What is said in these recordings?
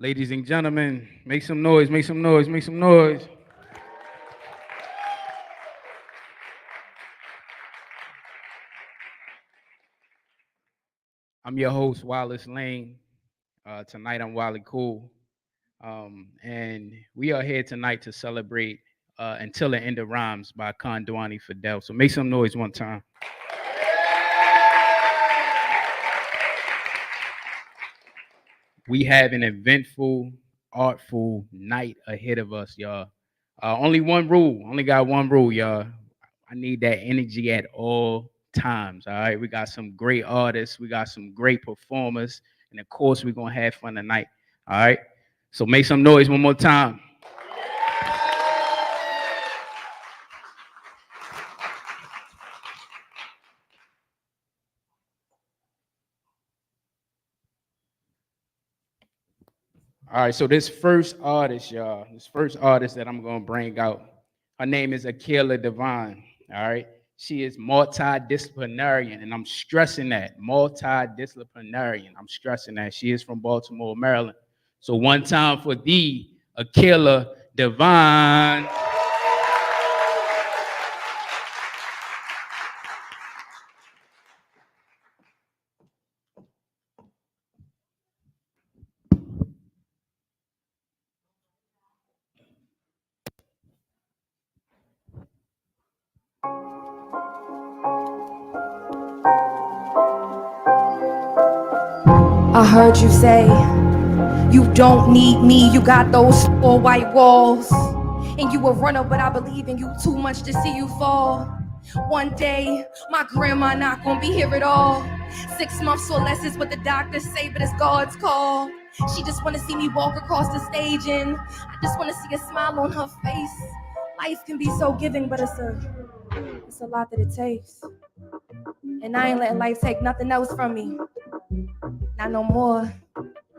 Ladies and gentlemen, make some noise, make some noise, make some noise. I'm your host, Wallace Lane. Tonight I'm Wally Cool. And we are here tonight to celebrate Until the End of Rhymes by Kondwani Fidel. So make some noise one time. We have an eventful, artful night ahead of us, y'all. Only one rule. Only got one rule, y'all. I need that energy at all times. All right. We got some great artists. We got some great performers. And of course, we're going to have fun tonight. All right. So make some noise one more time. All right, so this first artist, y'all, this first artist that I'm gonna bring out, her name is Akilah Divine. All right, she is multidisciplinarian, and I'm stressing that multidisciplinarian. I'm stressing that she is from Baltimore, Maryland. So one time for the Akilah Divine. I heard you say, you don't need me, you got those 4 white walls. And you a runner, but I believe in you too much to see you fall. One day, my grandma not gonna be here at all. 6 months or less is what the doctors say, but it's God's call. She just wanna see me walk across the stage, and I just wanna see a smile on her face. Life can be so giving, but it's a lot that it takes. And I ain't letting life take nothing else from me. Not no more.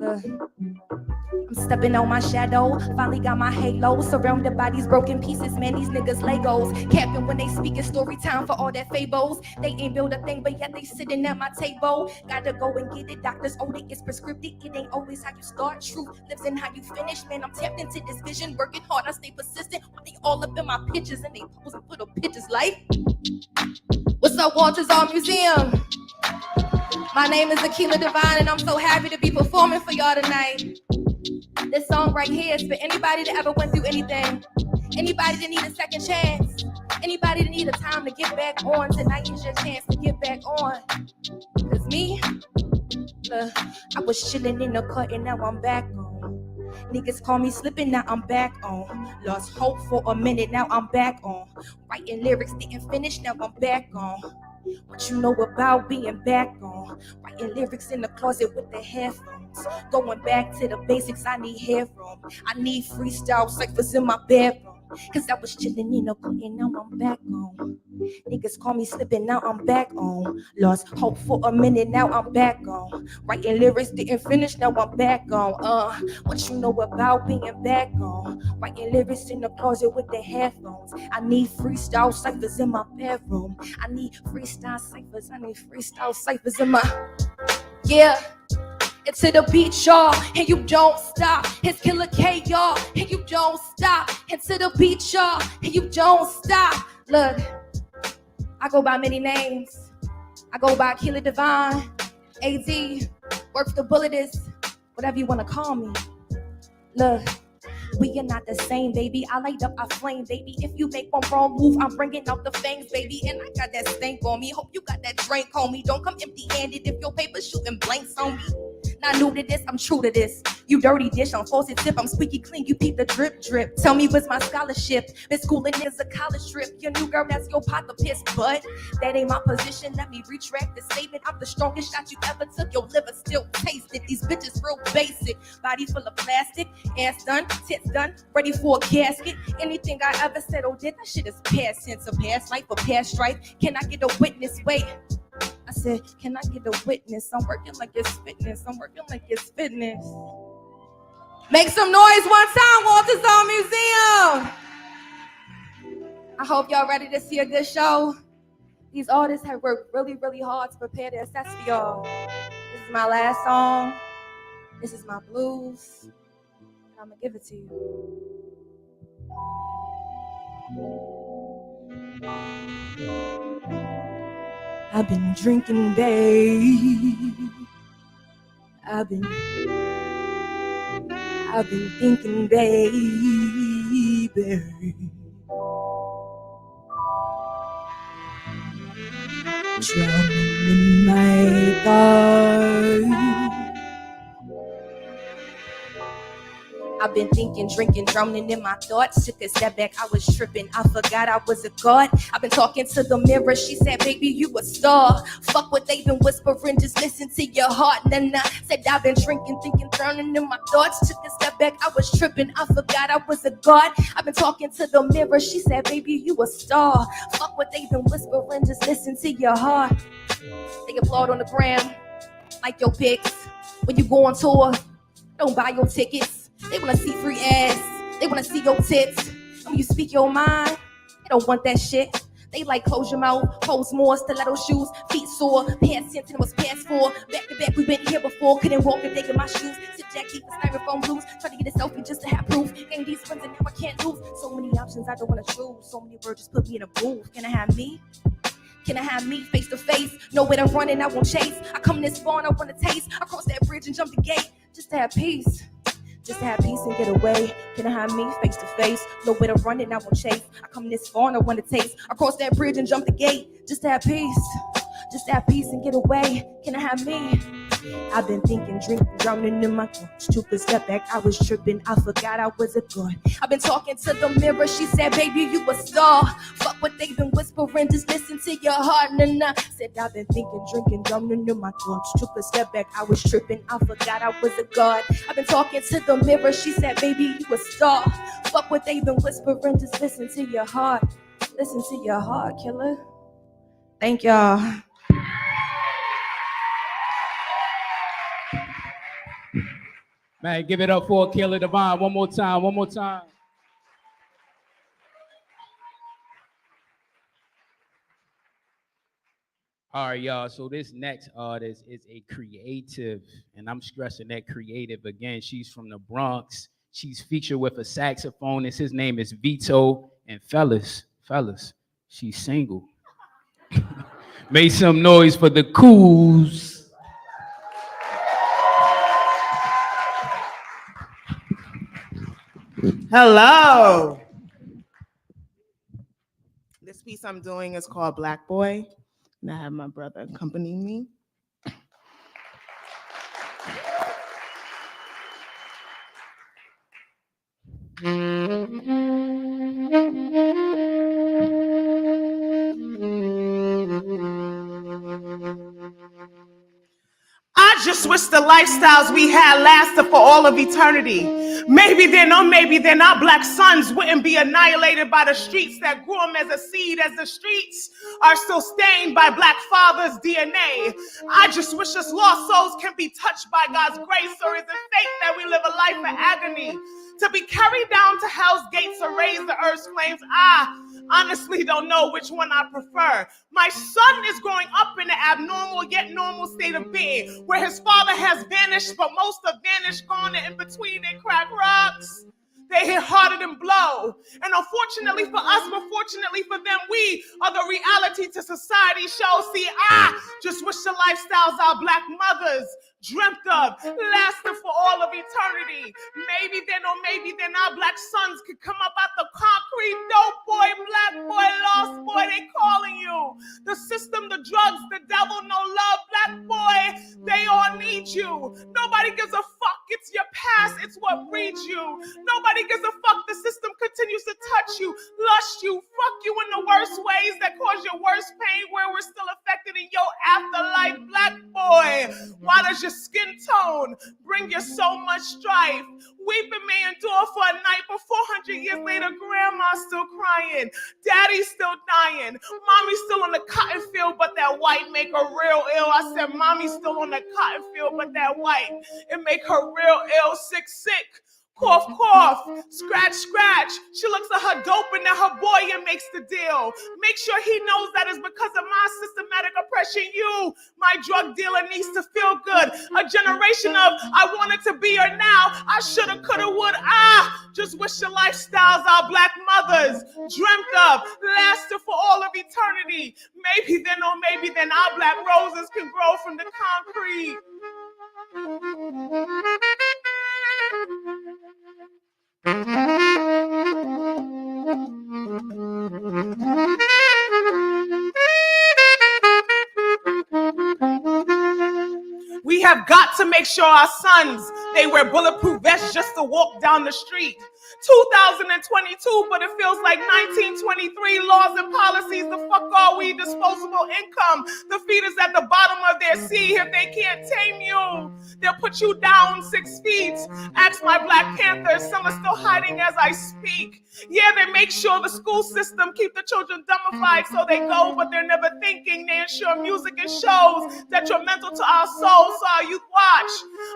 I'm stepping on my shadow, finally got my halo. Surrounded by these broken pieces, man, these niggas Legos. Capping when they speak, it's story time for all that fables. They ain't build a thing, but yet they sitting at my table. Gotta go and get it, doctors owe it, it's prescribed. It ain't always how you start, truth lives in how you finish. Man, I'm tapped into this vision, working hard, I stay persistent. While they all up in my pictures, and they pose and put up pictures like, what's up, Walters Art Museum? My name is Akilah Divine, and I'm so happy to be performing for y'all tonight. This song right here is for anybody that ever went through anything, anybody that need a second chance, anybody that need a time to get back on. Tonight is your chance to get back on. Cause me, I was chilling in the cut and now I'm back on. Niggas call me slipping, now I'm back on. Lost hope for a minute, now I'm back on. Writing lyrics didn't finish, now I'm back on. What you know about being back on? Writing lyrics in the closet with the headphones. Going back to the basics, I need headroom. I need freestyle ciphers in my bedroom. Cause I was chilling in the cut and now I'm back on. Niggas call me slipping, now I'm back on. Lost hope for a minute, now I'm back on. Writing lyrics didn't finish, now I'm back on. What you know about being back on? Writing lyrics in the closet with the headphones. I need freestyle ciphers in my bedroom. I need freestyle ciphers, I need freestyle ciphers in my, yeah. It's to the beat, y'all, and you don't stop. It's Killer K, y'all, and you don't stop. It's to the beat, y'all, and you don't stop. Look, I go by many names. I go by Akilah Divine, AD, work the bullet is, whatever you want to call me. Look, we are not the same, baby. I light up, I flame, baby. If you make one wrong move, I'm bringing out the fangs, baby. And I got that stank on me. Hope you got that drink on me. Don't come empty-handed if your paper's shooting blanks on me. Not new to this, I'm true to this. You dirty dish, I'm faucet tip, I'm squeaky clean, you peep the drip drip. Tell me what's my scholarship? Been schooling is a college trip. Your new girl, that's your pot to piss, but that ain't my position. Let me retract the statement. I'm the strongest shot you ever took. Your liver still tasted. These bitches real basic. Body full of plastic, ass done, tits done, ready for a casket. Anything I ever said or did, that shit is past tense, a past life, a past strife. Can I get a witness? Wait. I said, can I get a witness? I'm working like it's fitness. I'm working like it's fitness. Make some noise one time, Walters Art Museum. I hope y'all ready to see a good show. These artists have worked really, really hard to prepare their sets for y'all. This is my last song. This is my blues. And I'm gonna give it to you. I've been drinking, babe. I've been thinking, baby, drowning in my thoughts. I've been thinking, drinking, drowning in my thoughts. Took a step back, I was tripping. I forgot I was a god. I've been talking to the mirror. She said, baby, you a star. Fuck what they've been whispering, just listen to your heart. And then I said, I've been drinking, thinking, drowning in my thoughts. Took a step back, I was tripping. I forgot I was a god. I've been talking to the mirror. She said, baby, you a star. Fuck what they've been whispering, just listen to your heart. They applaud on the gram, like your pics. When you go on tour, don't buy your tickets. They wanna see free ass, they wanna see your tits. When you speak your mind, they don't want that shit. They like close your mouth, pose more, stiletto shoes, feet sore, pants sent and it was pants for. Back to back, we've been here before, couldn't walk a day in my shoes. Sit Jack, keep the styrofoam blues, try to get a selfie just to have proof. Gain these friends and now I can't lose. So many options I don't wanna choose, so many words just put me in a booth. Can I have me? Can I have me face to face? Nowhere to run and I won't chase. I come this far and I wanna taste. I cross that bridge and jump the gate just to have peace. Just to have peace and get away. Can I have me face to face? Nowhere to run and I won't chase. I come this far and I wanna taste. I cross that bridge and jump the gate just to have peace. Just to have peace and get away. Can I have me? I've been thinking, drinking, drowning in my thoughts. Took a step back, I was tripping. I forgot I was a god. I've been talking to the mirror. She said, baby, you a star. Fuck what they've been whispering, just listen to your heart. And I said, I've been thinking, drinking, drowning in my thoughts. Took a step back, I was tripping. I forgot I was a god. I've been talking to the mirror. She said, baby, you a star. Fuck what they've been whispering, just listen to your heart. Listen to your heart, killer. Thank y'all. Man, give it up for Akilah Divine. One more time, one more time. All right, y'all. So this next artist is a creative, and I'm stressing that creative again. She's from the Bronx. She's featured with a saxophonist. His name is Vito. And fellas, she's single. Make some noise for the Kooz. Hello. This piece I'm doing is called Black Boy, and I have my brother accompanying me. I just wish the lifestyles we had lasted for all of eternity. Maybe then, or maybe then, our black sons wouldn't be annihilated by the streets that grew them as a seed, as the streets are still stained by black fathers' DNA. I just wish us lost souls can be touched by God's grace, or is it fate that we live a life of agony? To be carried down to hell's gates or raise the earth's flames, I honestly don't know which one I prefer. My son is growing up in an abnormal yet normal state of being, where his father has vanished, but most have vanished, gone, and in between they crack rocks. They hit harder than blow. And unfortunately for us, but fortunately for them, we are the reality to society shows. See, I just wish the lifestyles our black mothers dreamt of lasted for all of eternity. Maybe then, or maybe then, our black sons could come up out the concrete. Dope boy, black boy, lost boy, they calling you. The system, the drugs, the devil, no love, black boy, they all need you. Nobody gives a fuck. It's your past. It's what breeds you. Nobody gives a fuck. The system continues to touch you, lust you, fuck you in the worst ways that cause your worst pain, where we're still affected in your afterlife, black boy. Why does your skin tone bring you so much strife? Weeping may endure for a night, but 400 years later, grandma's still crying, daddy's still dying, mommy's still on the cotton field, but that white make her real ill. I said, mommy's still on the cotton field, but that white, it make her real ill, sick. Cough, cough, scratch, scratch. She looks at her dope and then her boy and makes the deal. Make sure he knows that it's because of my systematic oppression. You, my drug dealer, needs to feel good. A generation of I wanted to be her now. I shoulda, coulda, would. I just wish the lifestyles our black mothers dreamt of lasted for all of eternity. Maybe then, or maybe then, our black roses can grow from the concrete. We have got to make sure our sons, they wear bulletproof vests just to walk down the street. 2022, but it feels like 1923. Laws and policies, the fuck are we? Disposable income. The feet is at the bottom of their sea. If they can't tame you, they'll put you down 6 feet. Ask my Black Panthers, some are still hiding as I speak. Yeah, they make sure the school system keep the children dumbified so they go, but they're never thinking. They ensure music and shows detrimental to our souls, so our youth watch,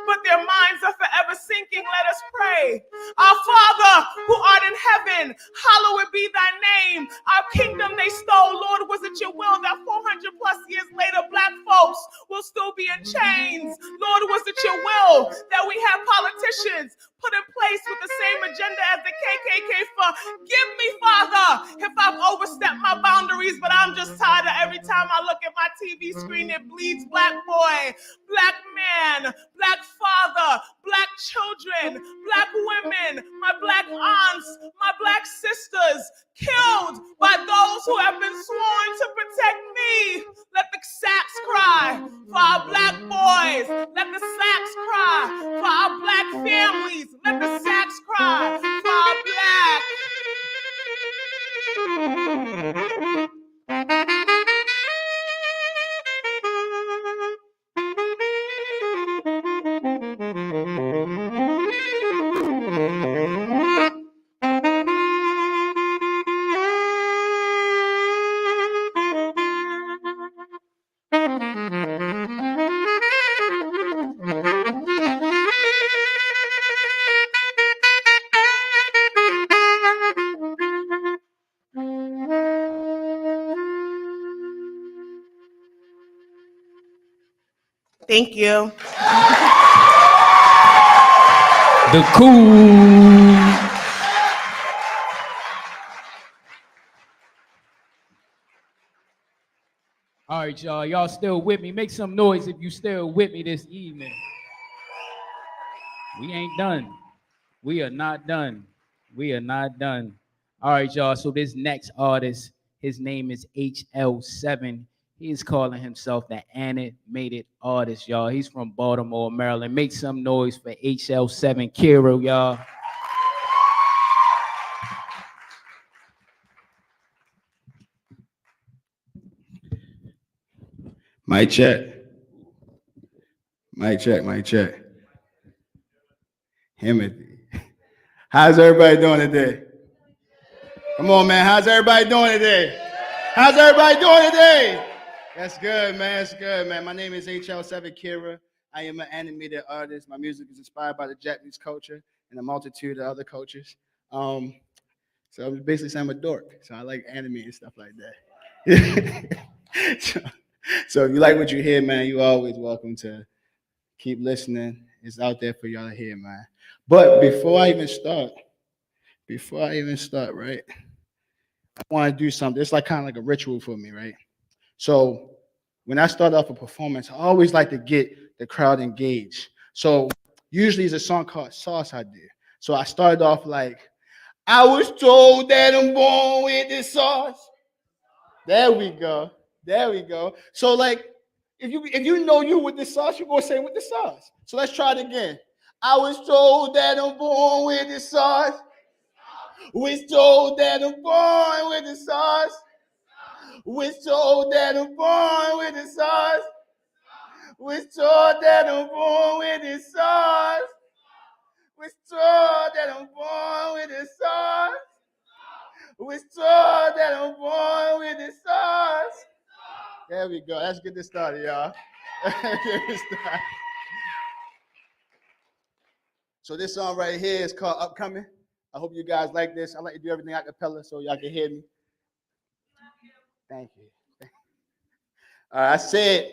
but their minds are forever sinking. Let us pray. Our Father, who art in heaven, hallowed be thy name. Our kingdom they stole. Lord, was it your will that 400 plus years later, Black folks will still be in chains? Lord, was it your will that we have politicians put in place with the same agenda as the KKK? Forgive me, Father, if I've overstepped my boundaries, but I'm just tired of every time I look at my TV screen, it bleeds Black boy, Black man, Black father, Black children, Black women, my Black aunts, my Black sisters, killed by those who have been sworn to protect me. Let the sacks cry for our Black boys. Let the sacks cry for our Black families. Let the sacks cry for our Black. Thank you. The Kooz. All right, y'all. Y'all still with me? Make some noise if you still with me this evening. We ain't done. We are not done. We are not done. All right, y'all. So this next artist, his name is HL7. He is calling himself the animated artist, y'all. He's from Baltimore, Maryland. Make some noise for HL7 KIRA, y'all. Mic check. Mic check, mic check. Timothy. How's everybody doing today? Come on, man. How's everybody doing today? How's everybody doing today? That's good, man. That's good, man. My name is HL7 KIRA. I am an animated artist. My music is inspired by the Japanese culture and a multitude of other cultures. So I'm basically saying I'm a dork. So I like anime and stuff like that. So if you like what you hear, man, you're always welcome to keep listening. It's out there for y'all to hear, man. But before I even start, right, I want to do something. It's like kind of like a ritual for me, right? So when I start off a performance, I always like to get the crowd engaged. So usually it's a song called Sauce I do. So I started off like, I was told that I'm born with this sauce. There we go. There we go. So like, if you know you with the sauce, you're gonna say with the sauce. So let's try it again. I was told that I'm born with the sauce. Was told that I'm born with the sauce. Was told that I'm born with the sauce. Was told that I'm born with the sauce. Was told that I'm born with the sauce. Was told that I'm born with the sauce. There we go. Let's get this started, y'all. So this song right here is called Upcoming. I hope you guys like this. I like to do everything a cappella so y'all can hear me. Thank you. I said,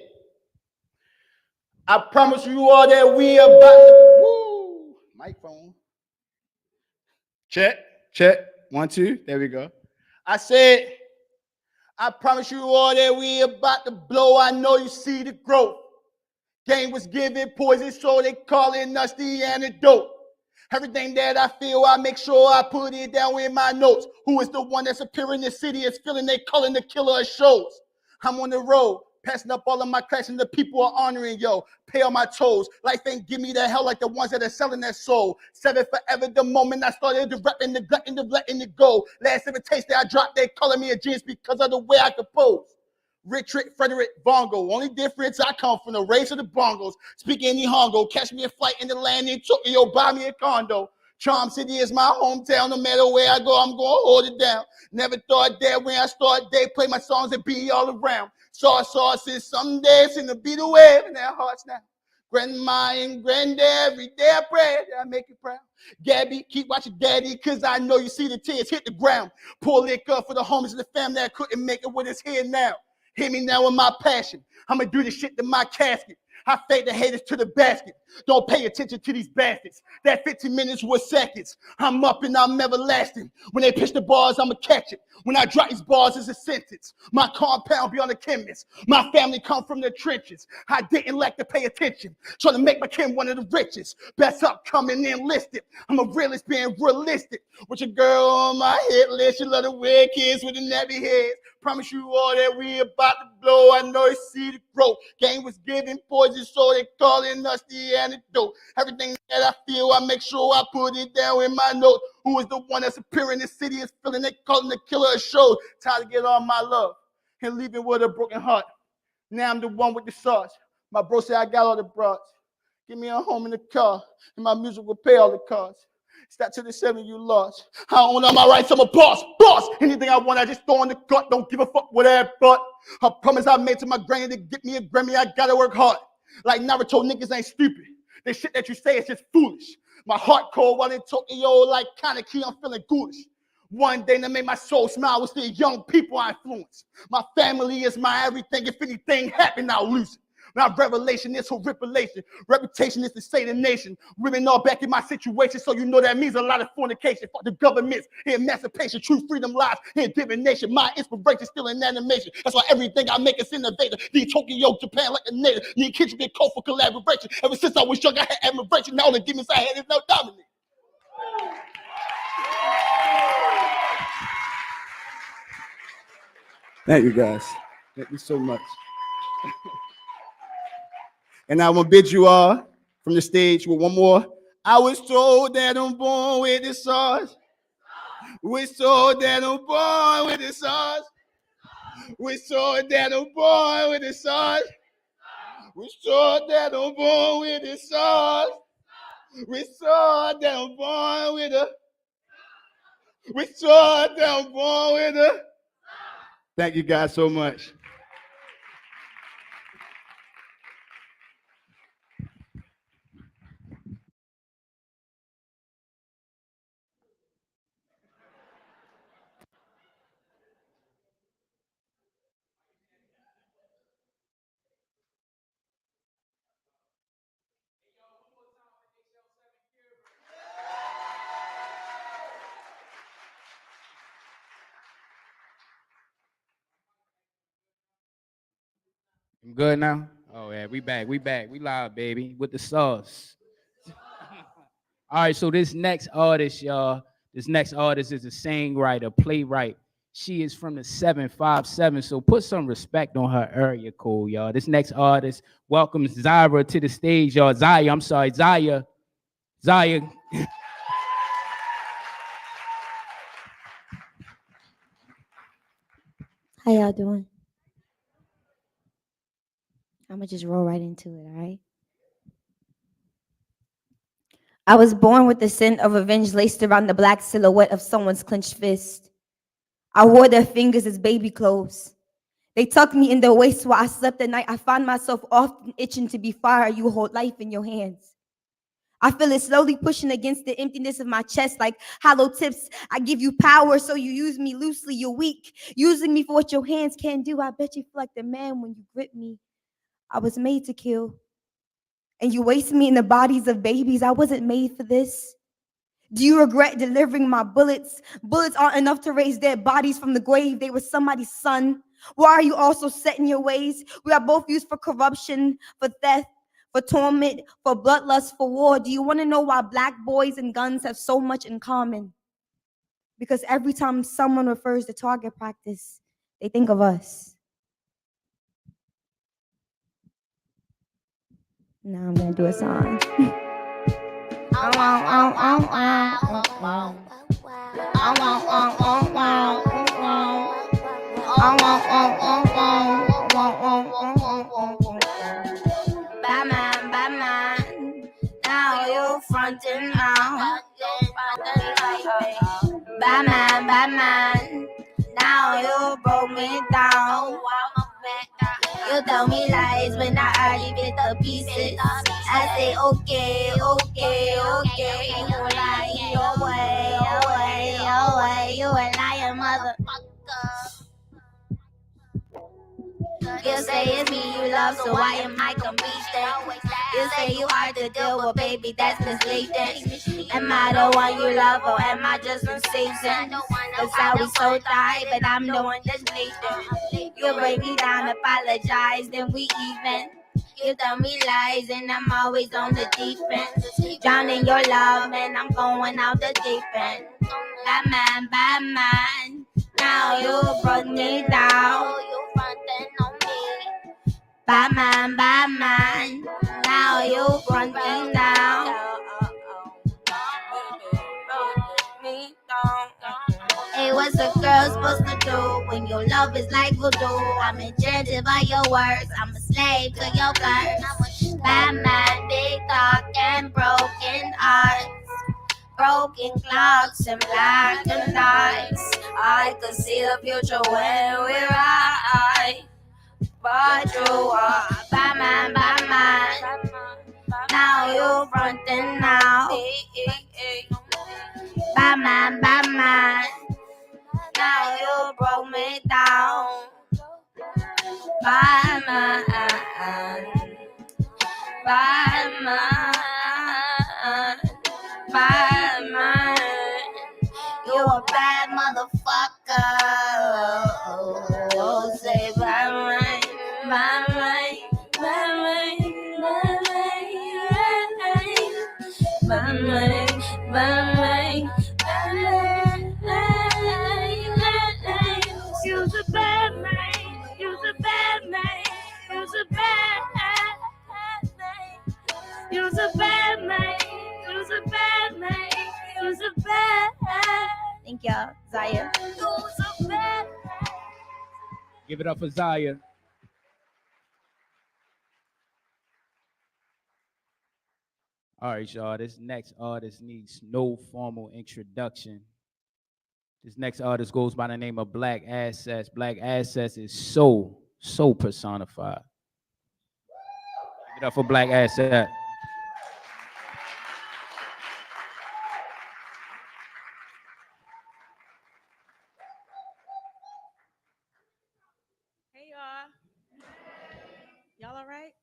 I promise you all that we about to, woo, microphone. Check. 1, 2, there we go. I said, I promise you all that we about to blow. I know you see the growth. Game was given poison, so they calling us the antidote. Everything that I feel, I make sure I put it down in my notes. Who is the one that's appearing in the city is feeling they calling the killer of shows? I'm on the road, passing up all of my class, and the people are honoring, yo. Pay on my toes. Life ain't give me the hell like the ones that are selling their soul. Said it forever the moment I started to rap and neglecting to letting it go. Last ever taste that I dropped, they calling me a genius because of the way I compose. Richard Frederick Bongo. Only difference, I come from the race of the Bongos. Speaking Nihongo, catch me a flight in the land in Tokyo, buy me a condo. Charm City is my hometown. No matter where I go, I'm going to hold it down. Never thought that when I start, they play my songs and be all around. Saw since some days seem to be the wave in their hearts now. Grandma and granddad, every day I pray that I make you proud. Gabby, keep watching daddy, cause I know you see the tears hit the ground. Pour liquor for the homies and the family that couldn't make it with us here now. Hear me now with my passion. I'ma do this shit to my casket. I fade the haters to the basket. Don't pay attention to these bastards. That 15 minutes was seconds. I'm up and I'm everlasting. When they pitch the bars, I'ma catch it. When I drop these bars, it's a sentence. My compound beyond the chemist. My family come from the trenches. I didn't like to pay attention. Trying to make my kin one of the richest. Best upcoming enlisted. I'm a realist being realistic. With your girl on my hit list. You love the weird kids with the nappy heads. Promise you all that we about to blow. I know you see the growth. Game was giving poison, so they calling us the antidote. Everything that I feel, I make sure I put it down in my notes. Who is the one that's appearing in the city is feeling they calling the killer of shows. Time to get all my love and leaving with a broken heart. Now I'm the one with the sauce. My bro said I got all the broads. Give me a home in the car, and my music will pay all the costs. Start to the 7 you lost. I own all my rights, I'm a boss. Anything I want, I just throw in the gut. Don't give a fuck what I thought. A promise I made to my granny to get me a Grammy, I gotta work hard. Like Naruto, niggas ain't stupid. The shit that you say is just foolish. My heart cold while in Tokyo, like Kaneki, I'm feeling ghoulish. One day that made my soul smile was the young people I influence. My family is my everything. If anything happened, I'll lose it. My revelation is horripilation. Reputation is to say the nation. Women all back in my situation, so you know that means a lot of fornication. Fuck the governments, emancipation, true freedom lies in divination. My inspiration still in animation. That's why everything I make is innovative. Need Tokyo, Japan like a native. Need kids to be called for collaboration. Ever since I was young, I had admiration. Now all the demons I had is now dominant. Thank you guys. Thank you so much. And I will bid you all from the stage with one more. I was told that I'm born with the sauce. We told that I'm born with the sauce. We told that I'm born with the sauce. We told that I'm born with the sauce. We told that I'm born with the. We told that I'm born with the. Thank you guys so much. I'm good now? Oh, yeah, we back. We live, baby, with the sauce. All right, so this next artist, y'all, is a songwriter, playwright. She is from the 757, so put some respect on her area code, y'all. This next artist welcomes Zyaa to the stage, y'all. Zyaa. How y'all doing? I'm gonna just roll right into it, all right? I was born with the scent of revenge laced around the black silhouette of someone's clenched fist. I wore their fingers as baby clothes. They tucked me in their waist while I slept at night. I find myself often itching to be fire. You hold life in your hands. I feel it slowly pushing against the emptiness of my chest like hollow tips. I give you power, so you use me loosely. You're weak, using me for what your hands can't do. I bet you feel like the man when you grip me. I was made to kill. And you waste me in the bodies of babies. I wasn't made for this. Do you regret delivering my bullets? Bullets aren't enough to raise dead bodies from the grave. They were somebody's son. Why are you also set in your ways? We are both used for corruption, for theft, for torment, for bloodlust, for war. Do you want to know why black boys and guns have so much in common? Because every time someone refers to target practice, they think of us. Now I'm gonna do a song. Batman, now you frontin' out. Batman, now you broke me down. You tell me lies when I already bit the pieces. I say okay. You lie your way. You a liar, motherfucker. You say it's me you love, so why am I competing? You say you hard to deal with, baby, that's misleading. Am I the one you love, or am I just in season? Cause I was so tired, but I'm the one that's bleeding. You break me down, apologize, then we even. You tell me lies, and I'm always on the deep end. Drowning your love, man, I'm going out the deep end. Batman, now you brought me down. Batman, now you brought me down. Hey, what's a girl supposed to do when your love is like voodoo? I'm enchanted by your words, I'm a slave to your curse. Batman, big talk and broken hearts, broken clocks and black and nights. I could see the future when we're right, but you are Batman. Now you frontin' now. Batman, now you broke me down. Batman, you a bad motherfucker. Oh, say Batman. You's a bad man. You's a bad man. You's a bad man. You's a bad man. You's a bad man. You's a bad man. Thank y'all, Zyaa. You's a bad man. Give it up for Zyaa. All right, y'all. This next artist needs no formal introduction. This next artist goes by the name of Black Assets. Black Assets is so personified. Give it up for Black Asset. Hey y'all. Y'all all right?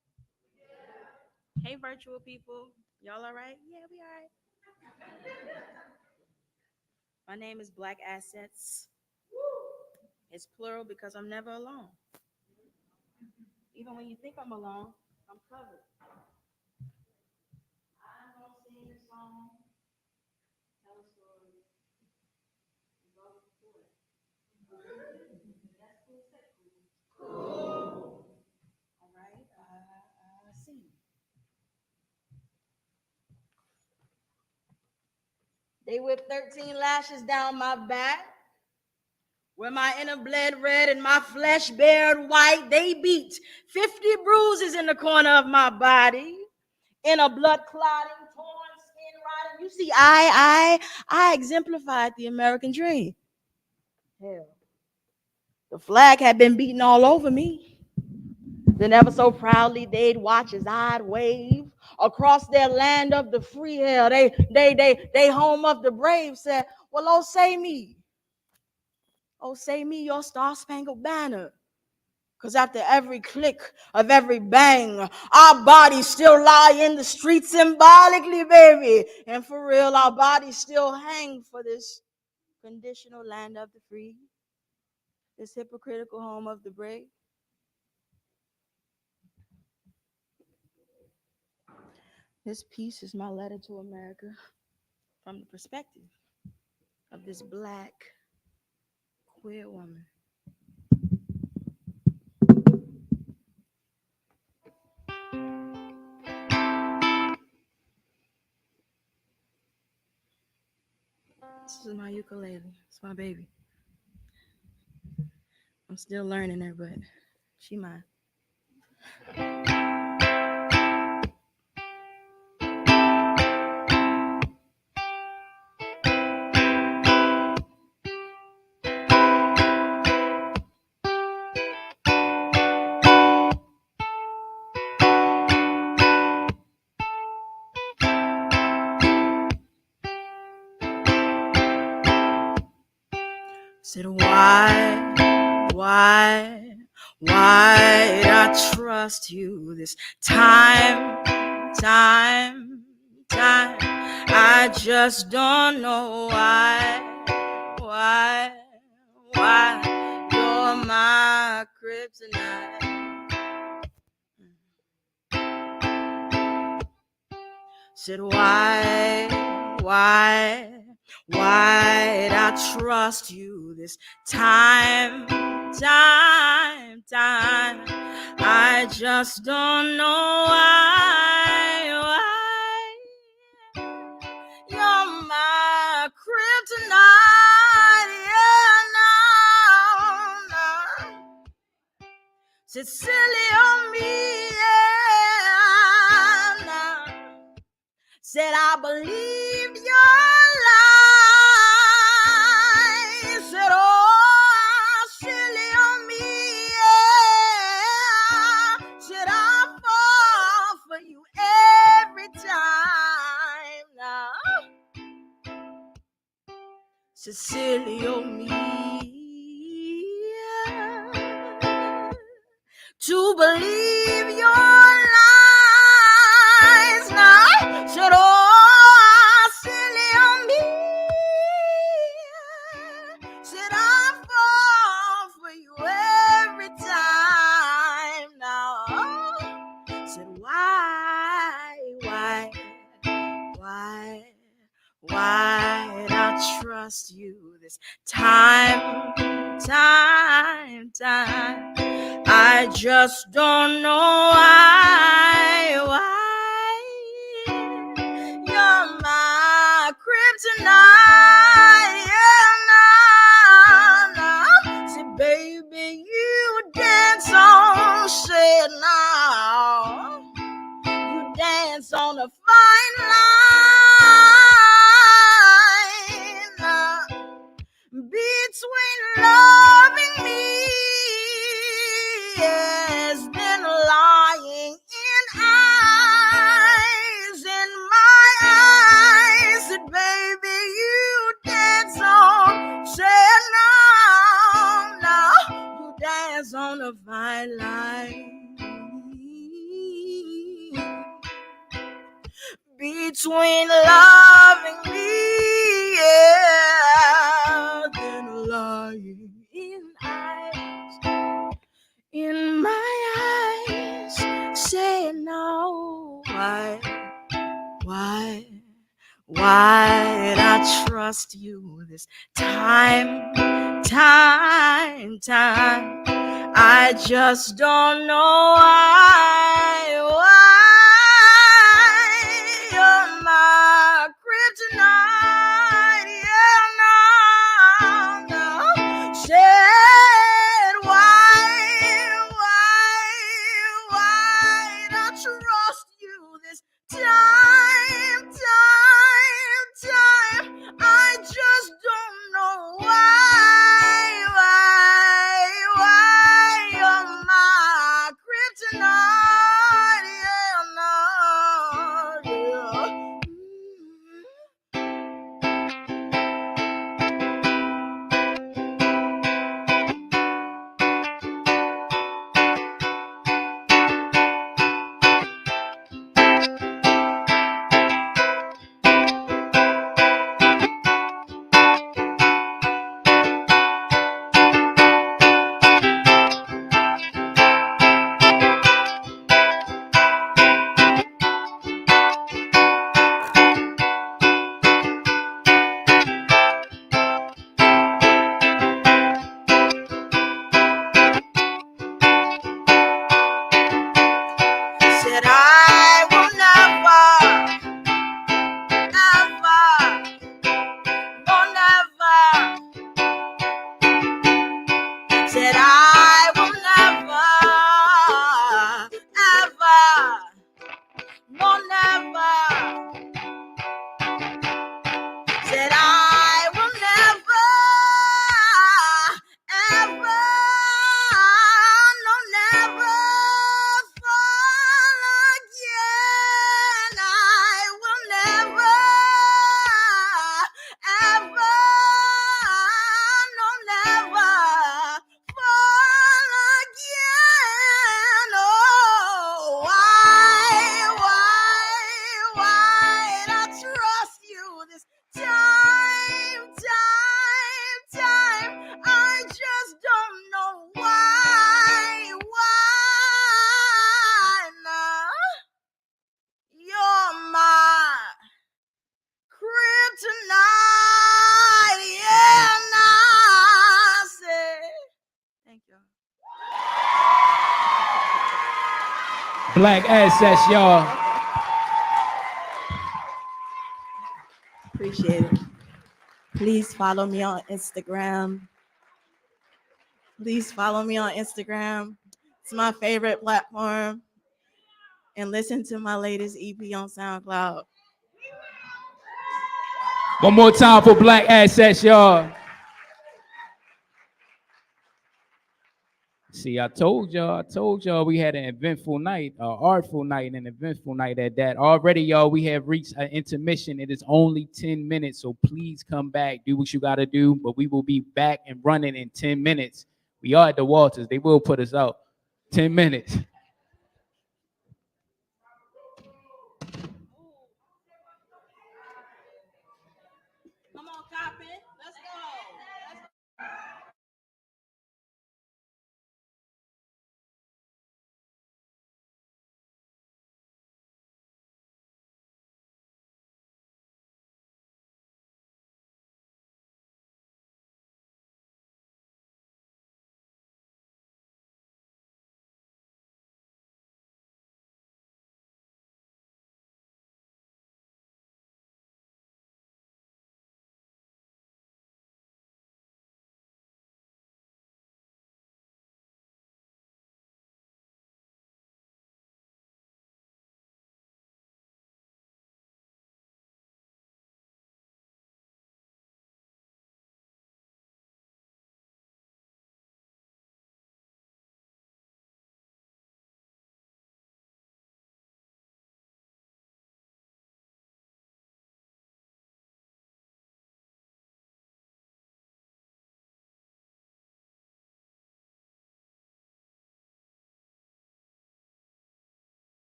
Hey virtual people. Y'all all right? Yeah, we all right. My name is Black Assets. It's plural because I'm never alone. Even when you think I'm alone, I'm covered. I'm gonna sing a song, tell a story, and go to it. That's cool. Cool. All right. Sing. They whipped 13 lashes down my back, where my inner bled red and my flesh bared white. They beat 50 bruises in the corner of my body, in a blood clotting, torn skin rotting. You see, I exemplified the American dream. Hell, the flag had been beaten all over me. Then ever so proudly they'd watch as I'd wave across their land of the free. Hell, they home of the brave said, well, oh say me your star-spangled banner. Because after every click of every bang, our bodies still lie in the streets symbolically, baby. And for real, our bodies still hang for this conditional land of the free, this hypocritical home of the brave. This piece is my letter to America from the perspective of this Black queer woman. This is my ukulele. It's my baby. I'm still learning her, but she mine. Said why I trust you this time. I just don't know why you're my kryptonite. Said why I trust you this time. I just don't know why you're my kryptonite. Yeah, no. Said silly on me, yeah, no. Said I believed your lies. Said oh, silly on me, yeah. Said I fall for you every time now. Said silly on me, yeah. To believe your lies now. Said oh, silly on me. Said I fall for you every time now. Said why I trust you this time. I just don't know why you're my kryptonite. Yeah, no. Say, baby, you dance on, say now. You dance on a fine line between loving me. Has been lying in eyes, in my eyes. Said, baby, you dance on, say no, you dance on a fine line between loving me, yeah, then lying in eyes, in my eyes, say no. Why'd I trust you this time? I just don't know why you're my kryptonite. Yeah, no. Said why'd I trust you this time? I just don't know why you're my kryptonite. Yeah, no, said I will never, ever, no never. Said I will never, ever, no never. Said I will never, ever, no never fall again. I will never, ever, no never fall again. Oh, why I trust you this time. I just don't know why. Nah. You're my kryptonite. Yeah, nah, I said. Thank you. Black assets, y'all. Appreciate it. Please follow me on Instagram. Please follow me on Instagram. It's my favorite platform. And listen to my latest EP on SoundCloud. One more time for Black assets, y'all. See, I told y'all we had an eventful night, artful night, and an eventful night at that. Already, y'all, we have reached an intermission. It is only 10 minutes, so please come back, do what you got to do, but we will be back and running in 10 minutes. We are at the Walters. They will put us out. 10 minutes. Come on, copy. Let's go.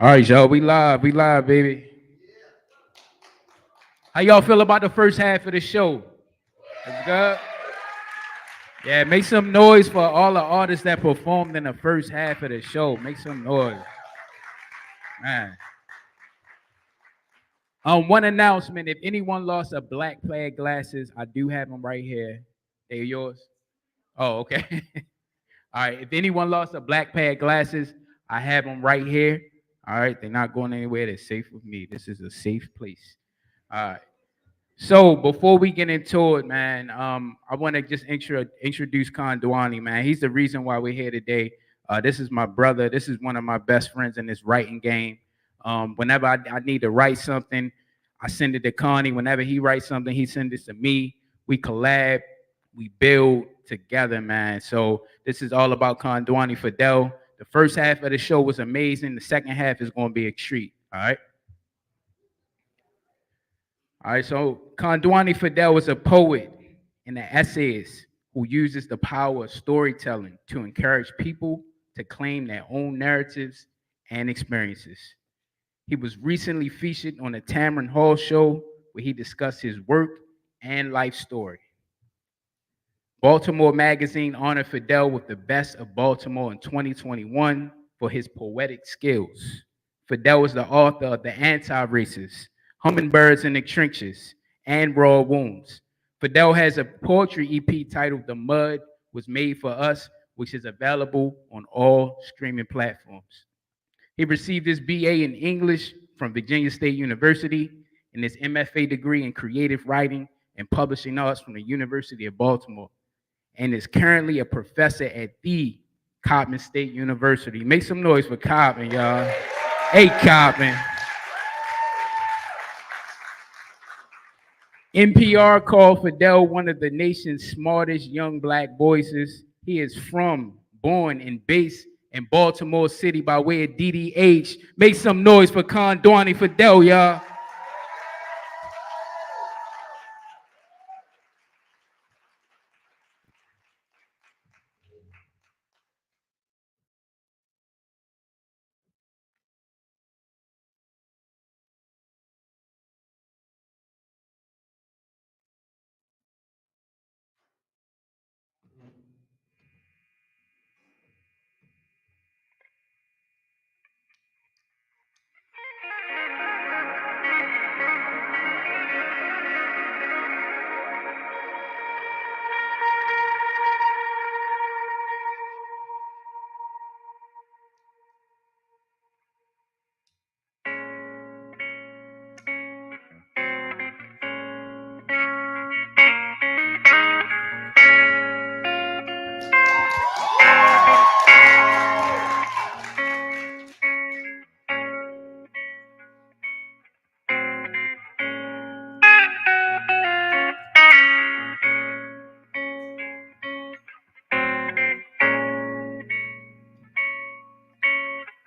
All right, y'all, we live, baby. How y'all feel about the first half of the show? That's good. Yeah, make some noise for all the artists that performed in the first half of the show. Make some noise, man. One announcement: if anyone lost a black plaid glasses, I do have them right here. They're yours. Oh, okay. All right. If anyone lost a black pair of glasses, I have them right here. All right. They're not going anywhere. They're safe with me. This is a safe place. All right. So before we get into it, man, I want to just introduce Kondwani, man. He's the reason why we're here today. This is my brother. This is one of my best friends in this writing game. Whenever I need to write something, I send it to Connie. Whenever he writes something, he sends it to me. We collab, we build together, man. So this is all about Kondwani Fidel. The first half of the show was amazing. The second half is going to be a treat. All right. All right. So Kondwani Fidel was a poet and an essayist who uses the power of storytelling to encourage people to claim their own narratives and experiences. He was recently featured on the Tamron Hall show where he discussed his work and life story. Baltimore Magazine honored Fidel with the Best of Baltimore in 2021 for his poetic skills. Fidel is the author of The Anti-Racist, Hummingbirds in the Trenches, and Raw Wounds. Fidel has a poetry EP titled The Mud Was Made for Us, which is available on all streaming platforms. He received his BA in English from Virginia State University and his MFA degree in creative writing and publishing arts from the University of Baltimore, and is currently a professor at the Coppin State University. Make some noise for Coppin, y'all. Hey, Coppin. NPR called Fidel one of the nation's smartest young black voices. He is born and based in Baltimore City by way of DDH. Make some noise for Kondwani Fidel, y'all.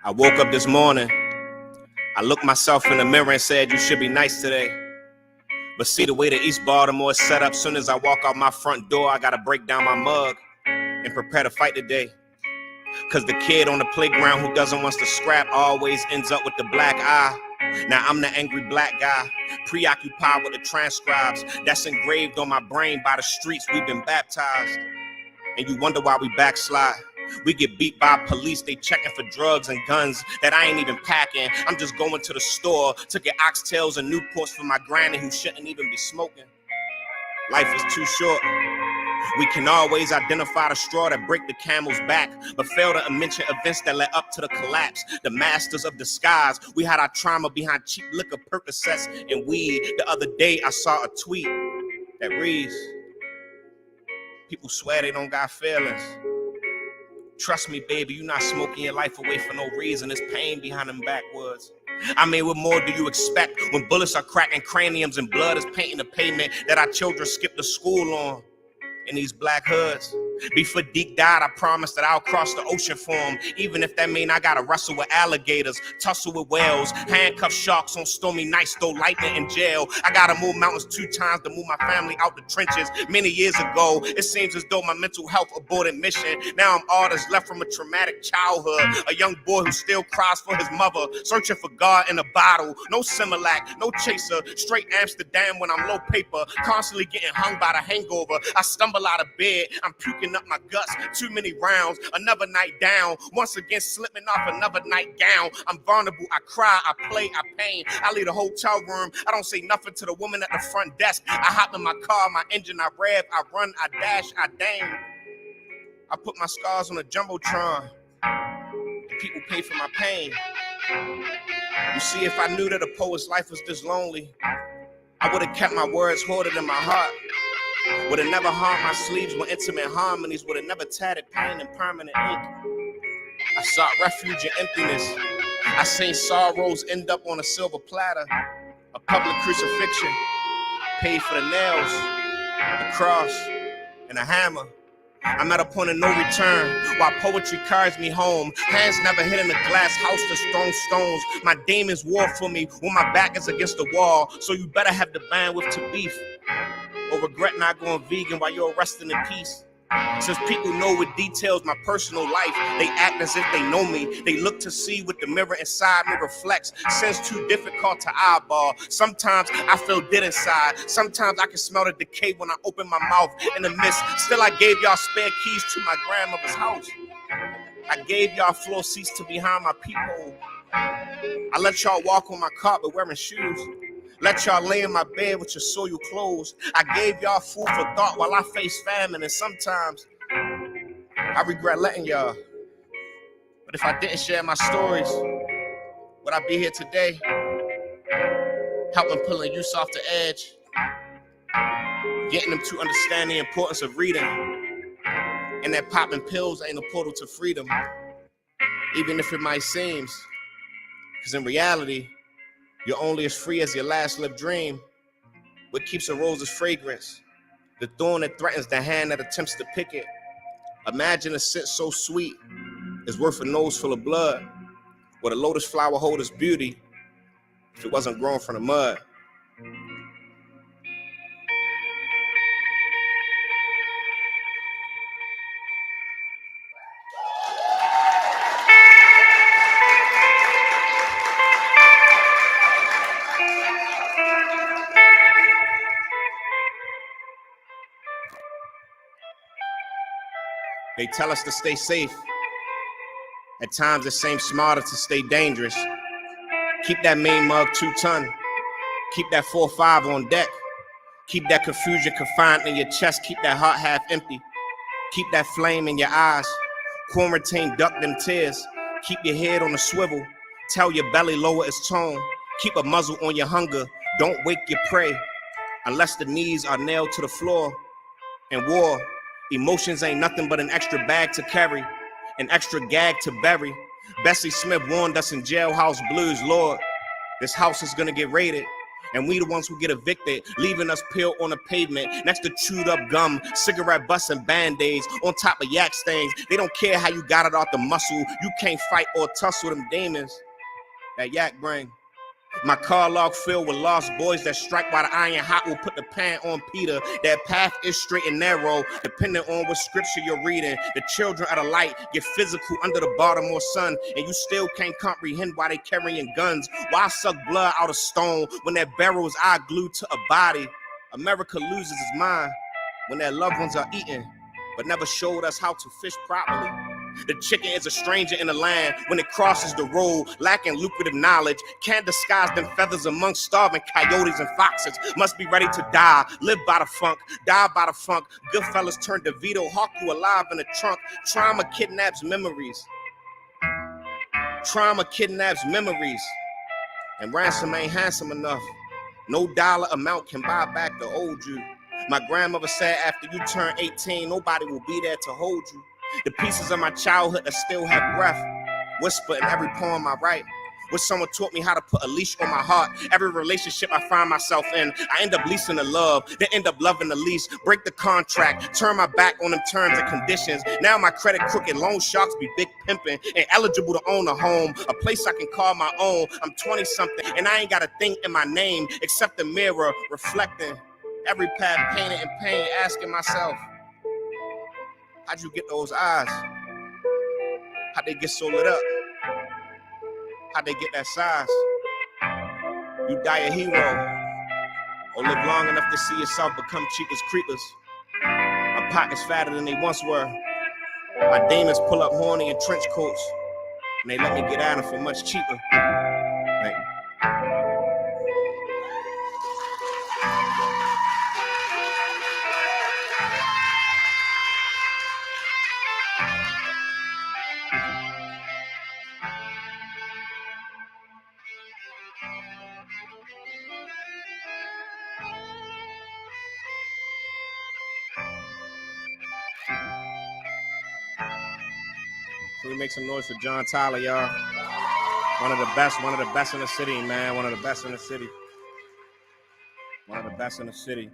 I woke up this morning, I looked myself in the mirror and said, you should be nice today. But see the way the East Baltimore is set up, soon as I walk out my front door, I gotta break down my mug and prepare to fight today. Cause the kid on the playground who doesn't want to scrap always ends up with the black eye. Now I'm the angry black guy, preoccupied with the transcribes that's engraved on my brain by the streets we've been baptized. And you wonder why we backslide. We get beat by police, they checking for drugs and guns that I ain't even packing. I'm just going to the store to get oxtails and Newports for my granny who shouldn't even be smoking. Life is too short. We can always identify the straw that break the camel's back, but fail to mention events that led up to the collapse. The masters of disguise, we had our trauma behind cheap liquor, Percocets, and weed. The other day I saw a tweet that reads, people swear they don't got feelings. Trust me, baby, you not smoking your life away for no reason. There's pain behind them backwoods. I mean, what more do you expect when bullets are cracking craniums and blood is painting the pavement that our children skip to school on? in these black hoods. Before Deke died, I promised that I'll cross the ocean for him, even if that mean I gotta wrestle with alligators, tussle with whales, handcuff sharks on stormy nights, throw lightning in jail. I gotta move mountains 2 times to move my family out the trenches. Many years ago, it seems as though my mental health aborted mission. Now I'm all that's left from a traumatic childhood, a young boy who still cries for his mother, searching for God in a bottle. No Similac, no chaser, straight Amsterdam when I'm low paper, constantly getting hung by the hangover. I stumble out of bed, I'm puking up my guts, too many rounds, another night down, once again slipping off another nightgown. I'm vulnerable, I cry, I play, I pain. I leave the hotel room, I don't say nothing to the woman at the front desk. I hop in my car, my engine, I rev, I run, I dash, I dang. I put my scars on a Jumbotron, and people pay for my pain. You see, if I knew that a poet's life was this lonely, I would have kept my words hoarded in my heart. Would have never harmed my sleeves with intimate harmonies. Would have never tatted pain in permanent ink. I sought refuge in emptiness. I seen sorrows end up on a silver platter. A public crucifixion. Paid for the nails, the cross, and a hammer. I'm at a point of no return while poetry carries me home. Hands never hit in a glass house that's thrown stones. My demons war for me when my back is against the wall. So you better have the bandwidth to beef or regret not going vegan while you're resting in peace. Since people know with details my personal life, they act as if they know me. They look to see what the mirror inside me reflects. Since too difficult to eyeball. Sometimes I feel dead inside. Sometimes I can smell the decay when I open my mouth in the mist. Still I gave y'all spare keys to my grandmother's house. I gave y'all floor seats to behind my peephole. I let y'all walk on my carpet wearing shoes. Let y'all lay in my bed with your soiled clothes. I gave y'all food for thought while I face famine. And sometimes I regret letting y'all. But if I didn't share my stories, would I be here today? Helping pulling youth off the edge. Getting them to understand the importance of reading. And that popping pills ain't a portal to freedom. Even if it might seem. Because in reality, you're only as free as your last lived dream. What keeps a rose's fragrance? The thorn that threatens the hand that attempts to pick it. Imagine a scent so sweet is worth a nose full of blood. Would a lotus flower hold its beauty if it wasn't grown from the mud? They tell us to stay safe. At times it seems smarter to stay dangerous. Keep that main mug 2 ton. Keep that 4-5 on deck. Keep that confusion confined in your chest. Keep that heart half empty. Keep that flame in your eyes. Quarantine, duck them tears. Keep your head on a swivel. Tell your belly lower its tone. Keep a muzzle on your hunger. Don't wake your prey unless the knees are nailed to the floor. In war, emotions ain't nothing but an extra bag to carry, an extra gag to bury. Bessie Smith warned us in Jailhouse Blues, Lord, this house is gonna get raided, and we the ones who get evicted, leaving us peeled on the pavement next to chewed up gum, cigarette butts and band-aids on top of yak stains. They don't care how you got it out the muscle. You can't fight or tussle them demons that yak bring. My car log filled with lost boys that strike while the iron hot will put the pan on Peter. That path is straight and narrow, depending on what scripture you're reading. The children of the light get physical under the Baltimore sun, and you still can't comprehend why they carrying guns. Why suck blood out of stone when that barrel is eye glued to a body? America loses its mind when their loved ones are eaten, but never showed us how to fish properly. The chicken is a stranger in the land when it crosses the road, lacking lucrative knowledge. Can't disguise them feathers amongst starving coyotes and foxes. Must be ready to die, live by the funk, die by the funk. Goodfellas turn DeVito, hawk you alive in the trunk. Trauma kidnaps memories. Trauma kidnaps memories. And ransom ain't handsome enough. No dollar amount can buy back the old you. My grandmother said after you turn 18, nobody will be there to hold you. The pieces of my childhood that still have breath whisper in every poem I write. Wish someone taught me how to put a leash on my heart. Every relationship I find myself in, I end up leasing the love, then end up loving the lease. Break the contract, turn my back on them terms and conditions. Now my credit crooked, loan sharks be big pimping. Ain't eligible to own a home, a place I can call my own. I'm 20 something and I ain't got a thing in my name except the mirror reflecting every path painted in pain, asking myself, how'd you get those eyes? How'd they get so lit up? How'd they get that size? You die a hero, or live long enough to see yourself become cheap as creepers. My pockets fatter than they once were. My demons pull up horny in trench coats, and they let me get at them for much cheaper. Thank you. Can we make some noise for John Tyler, y'all? One of the best in the city, man. One of the best in the city. One of the best in the city.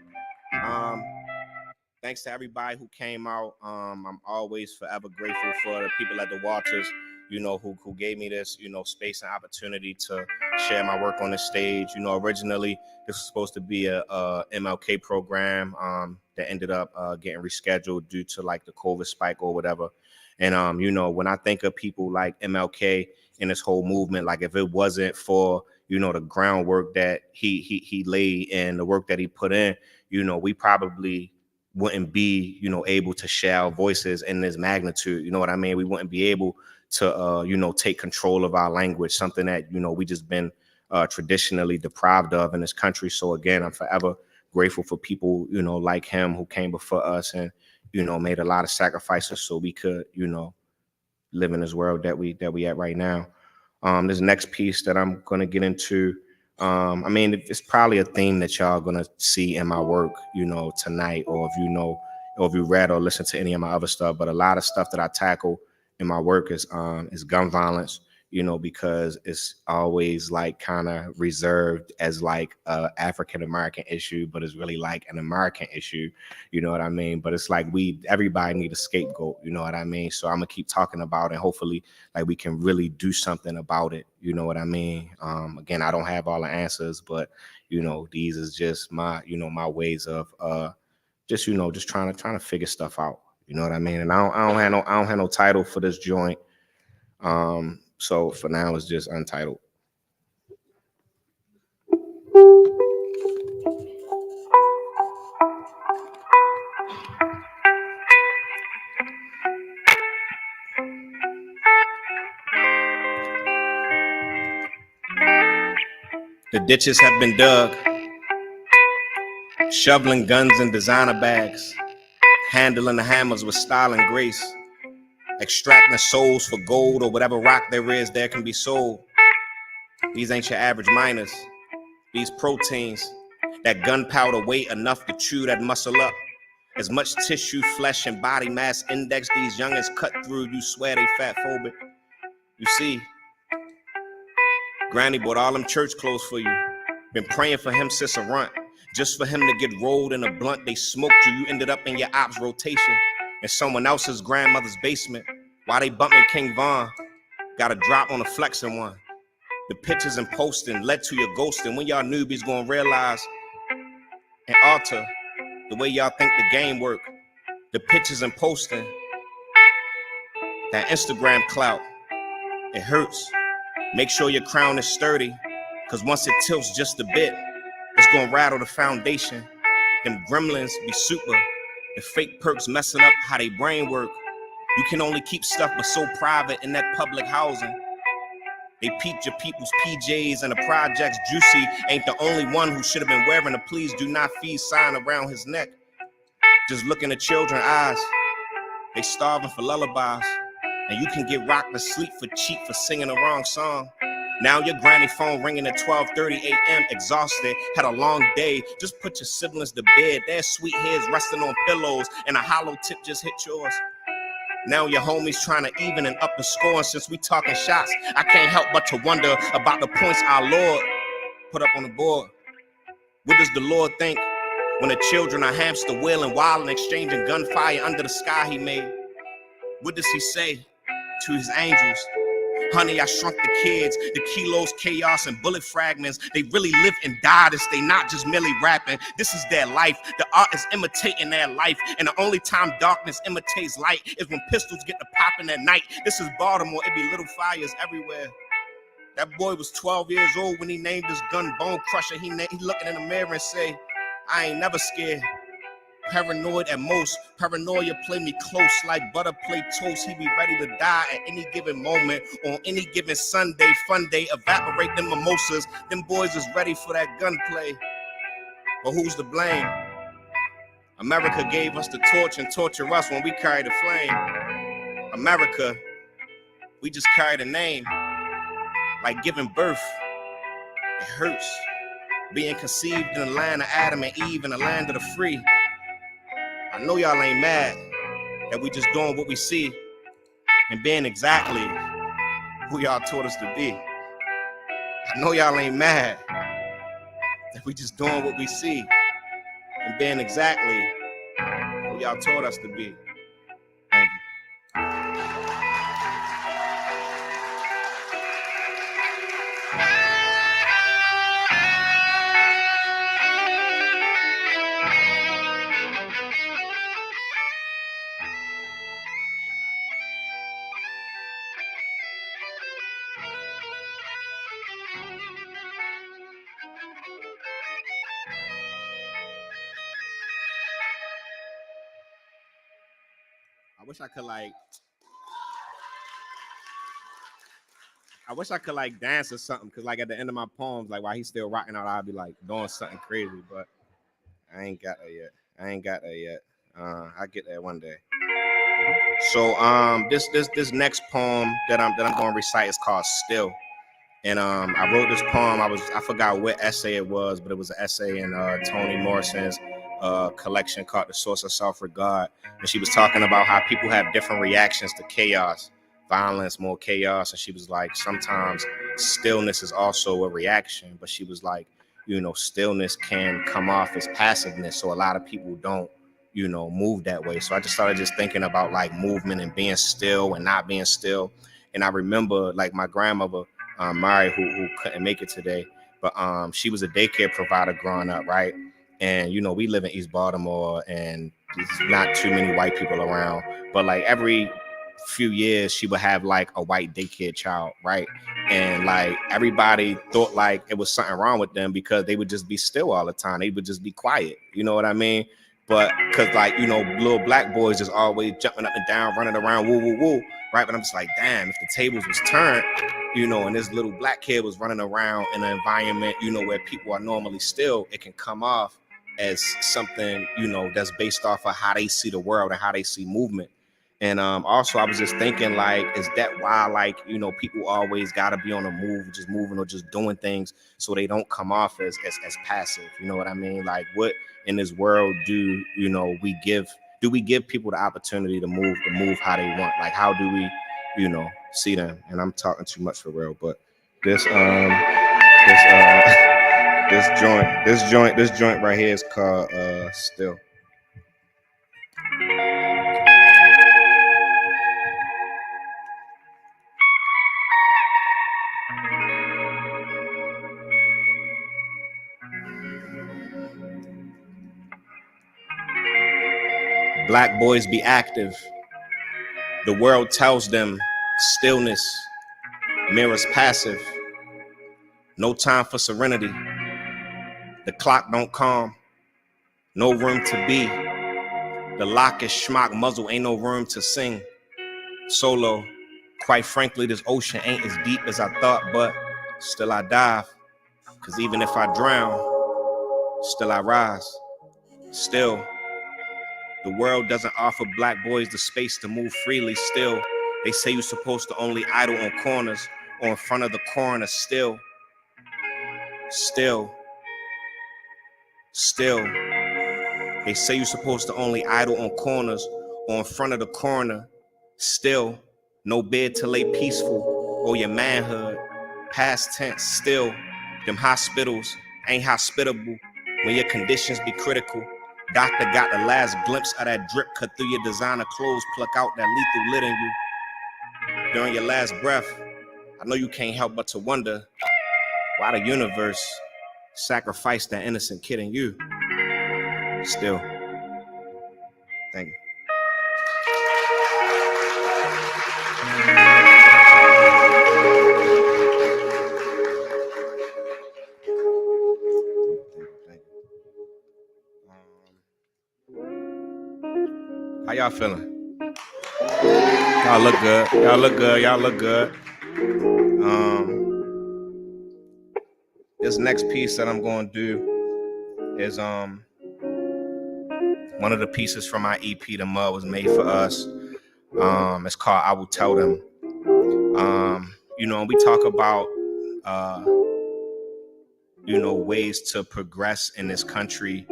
Thanks to everybody who came out. I'm always forever grateful for the people at the Walters, you know, who gave me this, you know, space and opportunity to share my work on the stage. You know, originally this was supposed to be a MLK program that ended up getting rescheduled due to like the COVID spike or whatever. And, you know, when I think of people like MLK and this whole movement, like if it wasn't for, you know, the groundwork that he laid and the work that he put in, you know, we probably wouldn't be, you know, able to share our voices in this magnitude. You know what I mean? We wouldn't be able to, you know, take control of our language, something that, you know, we just been traditionally deprived of in this country. So again, I'm forever grateful for people, you know, like him who came before us and, you know, made a lot of sacrifices so we could, you know, live in this world that we at right now. This next piece that I'm going to get into, I mean, it's probably a theme that y'all going to see in my work, you know, tonight, or if you know, or if you read or listen to any of my other stuff. But a lot of stuff that I tackle in my work is gun violence, you know, because it's always like kind of reserved as like a African-American issue, but it's really like an American issue, you know what I mean? But it's like everybody need a scapegoat, you know what I mean? So I'm gonna keep talking about it, and hopefully like we can really do something about it, you know what I mean? Again, I don't have all the answers, but you know, these is just my, you know, my ways of just, you know, just trying to figure stuff out, you know what I mean? And I don't have no title for this joint. So for now, it's just untitled. The ditches have been dug, shoveling guns in designer bags, handling the hammers with style and grace, extracting the souls for gold or whatever rock there is there can be sold. These ain't your average miners. These proteins, that gunpowder weight enough to chew that muscle up. As much tissue, flesh, and body mass index these youngins cut through, you swear they fat phobic. You see, Granny bought all them church clothes for you. Been praying for him since a runt. Just for him to get rolled in a blunt, they smoked you. You ended up in your ops rotation in someone else's grandmother's basement. While they bumping King Von, got a drop on a flexing one. The pictures and posting led to your ghosting. When y'all newbies gonna realize and alter the way y'all think the game work. The pictures and posting, that Instagram clout, it hurts. Make sure your crown is sturdy, cause once it tilts just a bit, it's gonna rattle the foundation. Them gremlins be super. The fake perks messing up how they brain work. You can only keep stuff but so private in that public housing. They peeped your people's PJs and the projects. Juicy ain't the only one who should have been wearing a please do not feed sign around his neck. Just looking at children's eyes. They starving for lullabies. And you can get rocked to sleep for cheap for singing the wrong song. Now your granny phone ringing at 12:30 a.m. exhausted, had a long day. Just put your siblings to bed. Their sweet heads resting on pillows and a hollow tip just hit yours. Now your homies trying to even and up the score. And since we talking shots, I can't help but to wonder about the points our Lord put up on the board. What does the Lord think when the children are hamster wheeling, wild and exchanging gunfire under the sky he made? What does he say to his angels? Honey, I shrunk the kids, the kilos, chaos, and bullet fragments. They really live and die this. They not just merely rapping. This is their life. The art is imitating their life. And the only time darkness imitates light is when pistols get to popping at night. This is Baltimore. It be little fires everywhere. That boy was 12 years old when he named his gun Bone Crusher. He looking in the mirror and say, I ain't never scared. Paranoid at most. Paranoia play me close like butter play toast. He be ready to die at any given moment. On any given Sunday, fun day, evaporate them mimosas. Them boys is ready for that gunplay. But who's to blame? America gave us the torch and torture us when we carry the flame. America, we just carry the name. Like giving birth, it hurts. Being conceived in the land of Adam and Eve, in the land of the free. I know y'all ain't mad that we just doing what we see and being exactly who y'all taught us to be. I know y'all ain't mad that we just doing what we see and being exactly who y'all taught us to be. Thank you. I wish I could like dance or something, cause like at the end of my poems, like while he's still rocking out, I'll be like doing something crazy, but I ain't got that yet. I'll get there one day. So this next poem that I'm gonna recite is called Still. And I wrote this poem. I forgot what essay it was, but it was an essay in Toni Morrison's collection called The Source of Self-Regard. And she was talking about how people have different reactions to chaos, violence, more chaos. And she was like, sometimes stillness is also a reaction. But she was like, stillness can come off as passiveness. So a lot of people don't, move that way. So I just started thinking about like movement and being still and not being still. And I remember like my grandmother, Mari, who couldn't make it today, but she was a daycare provider growing up, right? And we live in East Baltimore, and there's not too many white people around. But like every few years, she would have like a white daycare child, right? And like everybody thought like it was something wrong with them because they would just be still all the time. They would just be quiet. You know what I mean? But because like little black boys just always jumping up and down, running around, woo woo woo, right? But I'm just like, damn, if the tables was turned, and this little black kid was running around in an environment, where people are normally still, it can come off as something, that's based off of how they see the world and how they see movement. And also I was just thinking like, is that why like, people always got to be on the move, just moving or just doing things so they don't come off as passive? You know what I mean? Like what in this world do we give people the opportunity to move how they want? Like how do we, see them? And I'm talking too much for real, but this joint right here is called Still. Black boys be active. The world tells them stillness mirrors passive. No time for serenity. The clock don't calm. No room to be. The lock is schmuck muzzle. Ain't no room to sing. Solo. Quite frankly, this ocean ain't as deep as I thought, but still I dive. Cause even if I drown, still I rise. Still. The world doesn't offer black boys the space to move freely. Still, they say you're supposed to only idle on corners or in front of the coroner. Still, they say you're supposed to only idle on corners or in front of the coroner. Still, no bed to lay peaceful or your manhood. Past tense, still, them hospitals ain't hospitable when your conditions be critical. Doctor got the last glimpse of that drip cut through your designer clothes, pluck out that lethal lit in you. During your last breath, I know you can't help but to wonder why the universe sacrificed that innocent kid in you. Still, thank you. How y'all feeling? Y'all look good. Y'all look good. Y'all look good. This next piece that I'm going to do is one of the pieces from my EP, The Mud Was Made For Us. It's called I Will Tell Them. You know, we talk about you know, ways to progress in this country,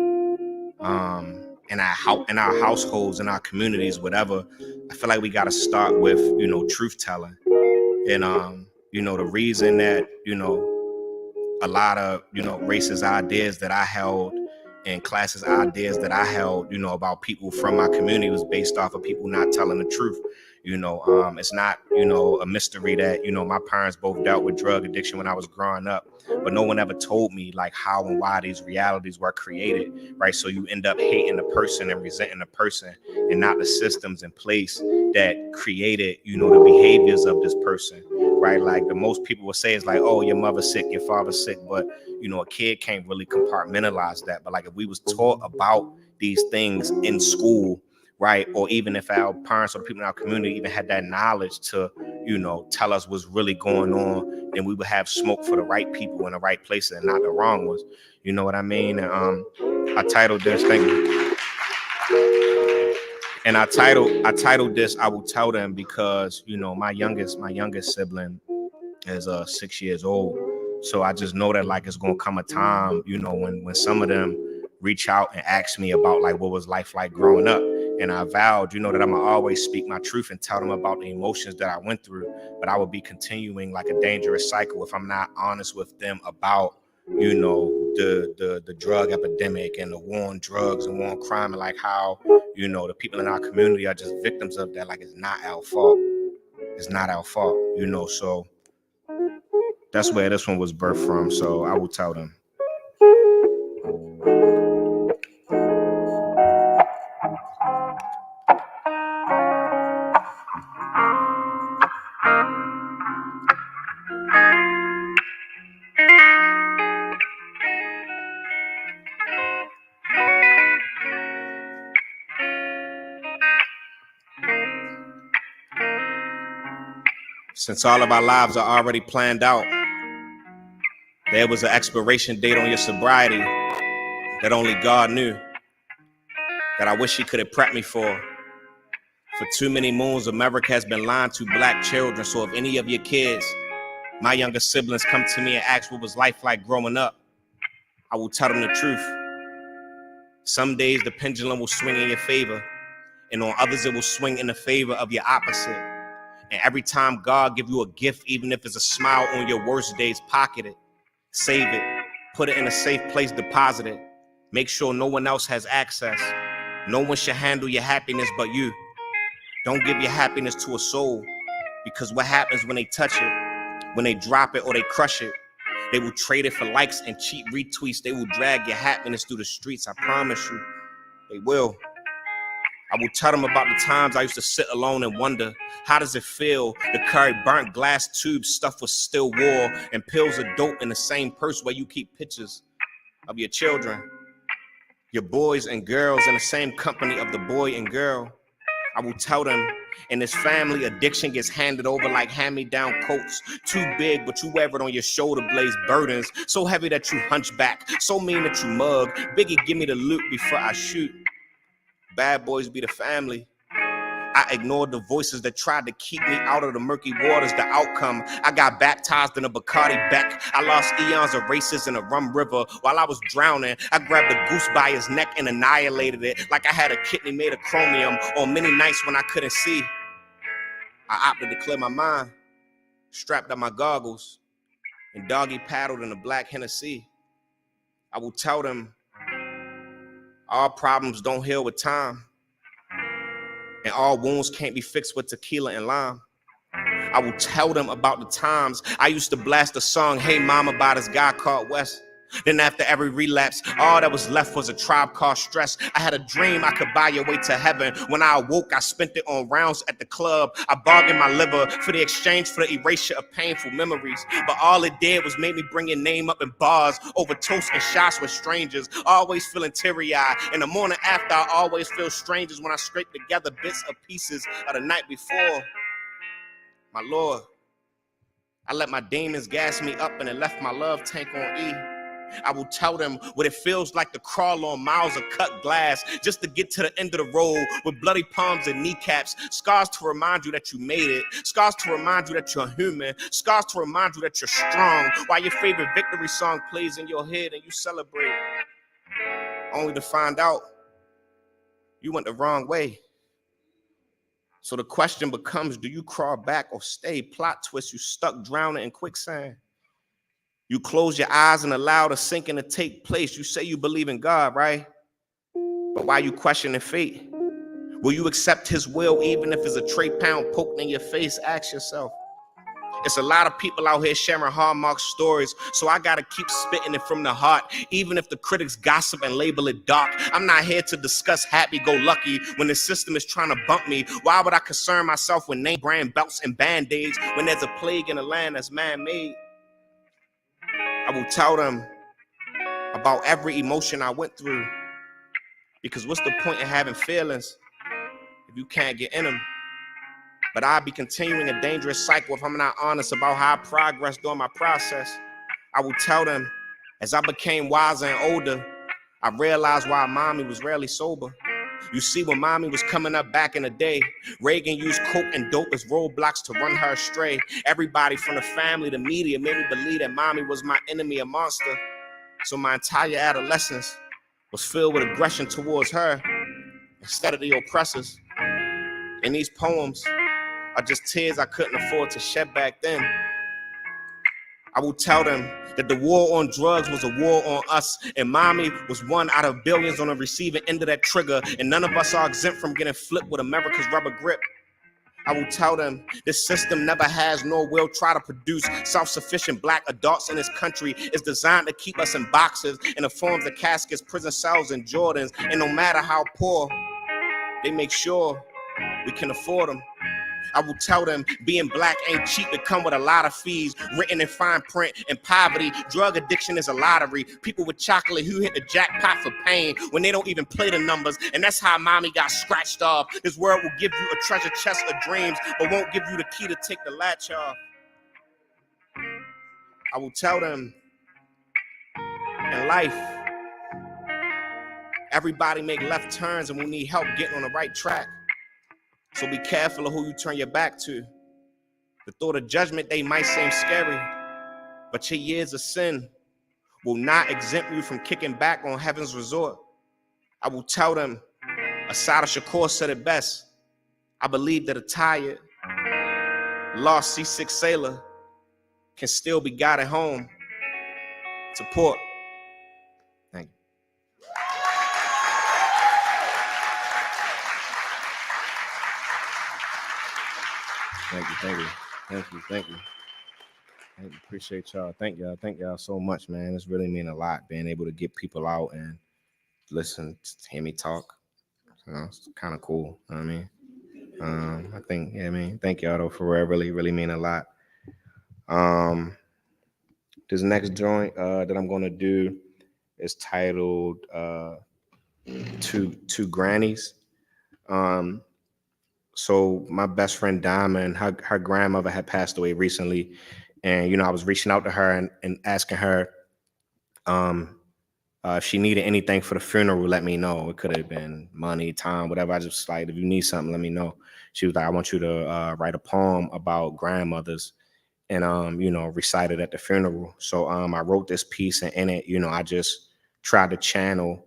in our households, in our communities, whatever. I feel like we got to start with, you know, truth telling. And you know, the reason that, you know, a lot of, you know, racist ideas that I held and classist ideas that I held, you know, about people from my community was based off of people not telling the truth. You know, it's not, you know, a mystery that, you know, my parents both dealt with drug addiction when I was growing up, but no one ever told me like how and why these realities were created, right? So you end up hating the person and resenting the person and not the systems in place that created, you know, the behaviors of this person, right? Like the most people will say is like, oh, your mother's sick, your father's sick, but, you know, a kid can't really compartmentalize that. But like if we was taught about these things in school, right? Or even if our parents or the people in our community even had that knowledge to, you know, tell us what's really going on, then we would have smoke for the right people in the right places and not the wrong ones. You know what I mean? And I titled this, thank you. And I titled this, I Will Tell Them, because, you know, my youngest sibling is 6 years old. So I just know that like it's gonna come a time, you know, when some of them reach out and ask me about like what was life like growing up. And I vowed, you know, that I'm gonna always speak my truth and tell them about the emotions that I went through. But I would be continuing like a dangerous cycle if I'm not honest with them about, you know, the drug epidemic and the war on drugs and war on crime, and like how, you know, the people in our community are just victims of that. Like it's not our fault. It's not our fault, you know. So that's where this one was birthed from. So I will tell them. Since all of our lives are already planned out, there was an expiration date on your sobriety that only God knew, that I wish He could have prepped me for. For too many moons, America has been lying to Black children. So if any of your kids, my younger siblings, come to me and ask what was life like growing up, I will tell them the truth. Some days the pendulum will swing in your favor, and on others it will swing in the favor of your opposite. And every time God give you a gift, even if it's a smile on your worst days, pocket it, save it, put it in a safe place, deposit it. Make sure no one else has access. No one should handle your happiness but you. Don't give your happiness to a soul, because what happens when they touch it, when they drop it or they crush it, they will trade it for likes and cheap retweets. They will drag your happiness through the streets. I promise you, they will. I will tell them about the times I used to sit alone and wonder, how does it feel to carry burnt glass tubes stuffed with still war and pills of dope in the same purse where you keep pictures of your children, your boys and girls, in the same company of the boy and girl. I will tell them, in this family, addiction gets handed over like hand-me-down coats. Too big, but you wear it on your shoulder blades, burdens so heavy that you hunch back, so mean that you mug. Biggie, give me the loot before I shoot. Bad boys be the family. I ignored the voices that tried to keep me out of the murky waters. The outcome, I got baptized in a Bacardi Beck. I lost eons of races in a rum river. While I was drowning, I grabbed a goose by his neck and annihilated it like I had a kidney made of chromium on many nights when I couldn't see. I opted to clear my mind, strapped up my goggles, and doggy paddled in a black Hennessy. I will tell them all problems don't heal with time, and all wounds can't be fixed with tequila and lime. I will tell them about the times I used to blast a song, Hey Mama, by this guy called West. Then after every relapse, all that was left was a Tribe Called Stress. I had a dream I could buy your way to heaven. When I awoke, I spent it on rounds at the club. I bargained my liver for the exchange for the erasure of painful memories. But all it did was make me bring your name up in bars, over toast and shots with strangers, always feeling teary-eyed. In the morning after, I always feel strangers when I scrape together bits of pieces of the night before. My Lord, I let my demons gas me up and it left my love tank on E. I will tell them what it feels like to crawl on miles of cut glass just to get to the end of the road with bloody palms and kneecaps, scars to remind you that you made it, scars to remind you that you're human, scars to remind you that you're strong, while your favorite victory song plays in your head and you celebrate, only to find out you went the wrong way. So the question becomes, do you crawl back or stay? Plot twist, you stuck drowning in quicksand. You close your eyes and allow the sinking to take place. You say you believe in God, right? But why you questioning fate? Will you accept his will even if it's a tray pound poked in your face? Ask yourself. It's a lot of people out here sharing Hallmark stories, so I gotta keep spitting it from the heart, even if the critics gossip and label it dark. I'm not here to discuss happy-go-lucky when the system is trying to bump me. Why would I concern myself with name brand belts and band-aids when there's a plague in a land that's man-made? I will tell them about every emotion I went through, because what's the point in having feelings if you can't get in them? But I'll be continuing a dangerous cycle if I'm not honest about how I progressed during my process. I will tell them, as I became wiser and older, I realized why mommy was rarely sober. You see, when mommy was coming up back in the day, Reagan used coke and dope as roadblocks to run her astray. Everybody from the family to media made me believe that mommy was my enemy, a monster. So my entire adolescence was filled with aggression towards her instead of the oppressors. And these poems are just tears I couldn't afford to shed back then. I will tell them that the war on drugs was a war on us, and mommy was one out of billions on the receiving end of that trigger, and none of us are exempt from getting flipped with America's rubber grip. I will tell them this system never has nor will try to produce self-sufficient black adults in this country. It's designed to keep us in boxes in the forms of caskets, prison cells, and Jordans, and no matter how poor, they make sure we can afford them. I will tell them being black ain't cheap. It come with a lot of fees, written in fine print, and poverty. Drug addiction is a lottery. People with chocolate who hit the jackpot for pain when they don't even play the numbers. And that's how mommy got scratched off. This world will give you a treasure chest of dreams, but won't give you the key to take the latch off. I will tell them in life, everybody make left turns and will need help getting on the right track. So be careful of who you turn your back to. The thought of judgment day might seem scary, but your years of sin will not exempt you from kicking back on heaven's resort. I will tell them, Assata Shakur said it best. I believe that a tired, lost seasick sailor can still be guided home to port. Thank you. Thank you. Appreciate y'all. Thank y'all so much, man. It's really mean a lot being able to get people out and listen, hear me talk. You know, it's kind of cool. You know what I mean? I think, yeah, I mean, thank y'all though for real. Really mean a lot. This next joint that I'm gonna do is titled Two Grannies. So my best friend Diamond, her grandmother had passed away recently, and you know I was reaching out to her and asking her if she needed anything for the funeral. Let me know. It could have been money, time, whatever. I just like, if you need something, let me know. She was like, I want you to write a poem about grandmothers and you know, recite it at the funeral. So I wrote this piece, and in it, you know, I just tried to channel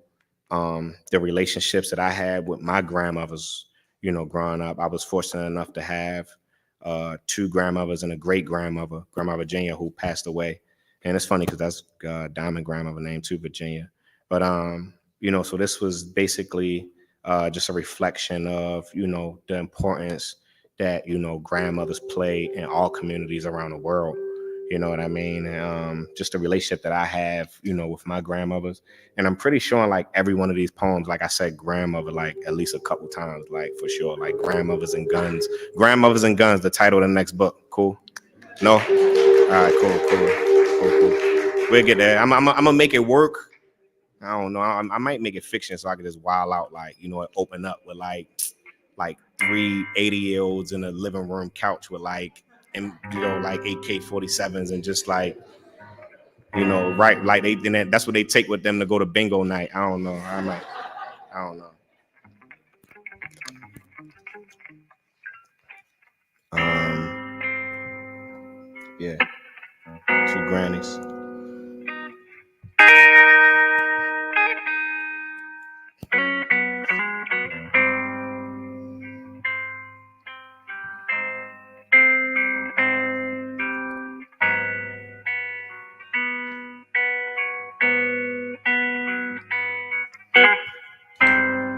the relationships that I had with my grandmothers. You know, growing up, I was fortunate enough to have two grandmothers and a great grandmother, Grandma Virginia, who passed away. And it's funny because that's Diamond grandmother name too, Virginia. But you know, so this was basically just a reflection of, you know, the importance that, you know, grandmothers play in all communities around the world. You know what I mean? Just the relationship that I have, you know, with my grandmothers. And I'm pretty sure in like every one of these poems, like I said, grandmother, like at least a couple times, like for sure, like Grandmothers and Guns. Grandmothers and Guns, the title of the next book. Cool? No? All right, cool. We'll get there. I'm gonna make it work. I don't know. I might make it fiction so I can just wild out, like, you know, open up with like 3 80-year-olds in a living room couch with like, and you know, like AK-47s and just like, you know, right, like they, and that's what they take with them to go to bingo night. I don't know. I don't know. Yeah, 2 grannies.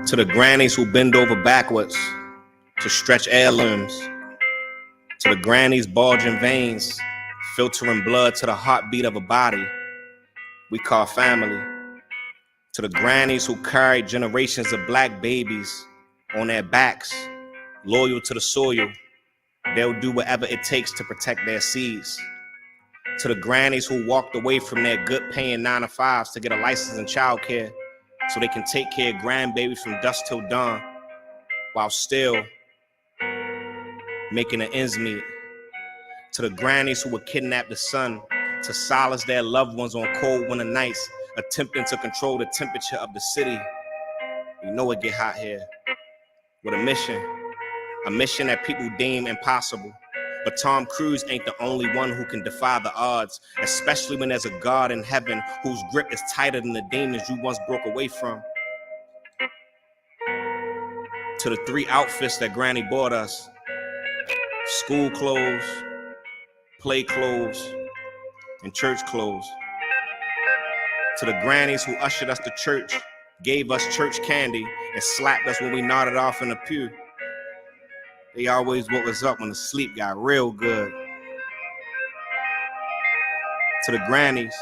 To the grannies who bend over backwards to stretch heirlooms, to the grannies bulging veins, filtering blood to the heartbeat of a body we call family, to the grannies who carried generations of black babies on their backs, loyal to the soil, they'll do whatever it takes to protect their seeds. To the grannies who walked away from their good-paying 9-to-5s to get a license in childcare so they can take care of grandbabies from dusk till dawn while still making the ends meet. To the grannies who would kidnap the sun to solace their loved ones on cold winter nights, attempting to control the temperature of the city. You know it get hot here. With a mission that people deem impossible. But Tom Cruise ain't the only one who can defy the odds, especially when there's a God in heaven whose grip is tighter than the demons you once broke away from. To the 3 outfits that Granny bought us: school clothes, play clothes, and church clothes. To the grannies who ushered us to church, gave us church candy, and slapped us when we nodded off in the pew. They always woke us up when the sleep got real good. To the grannies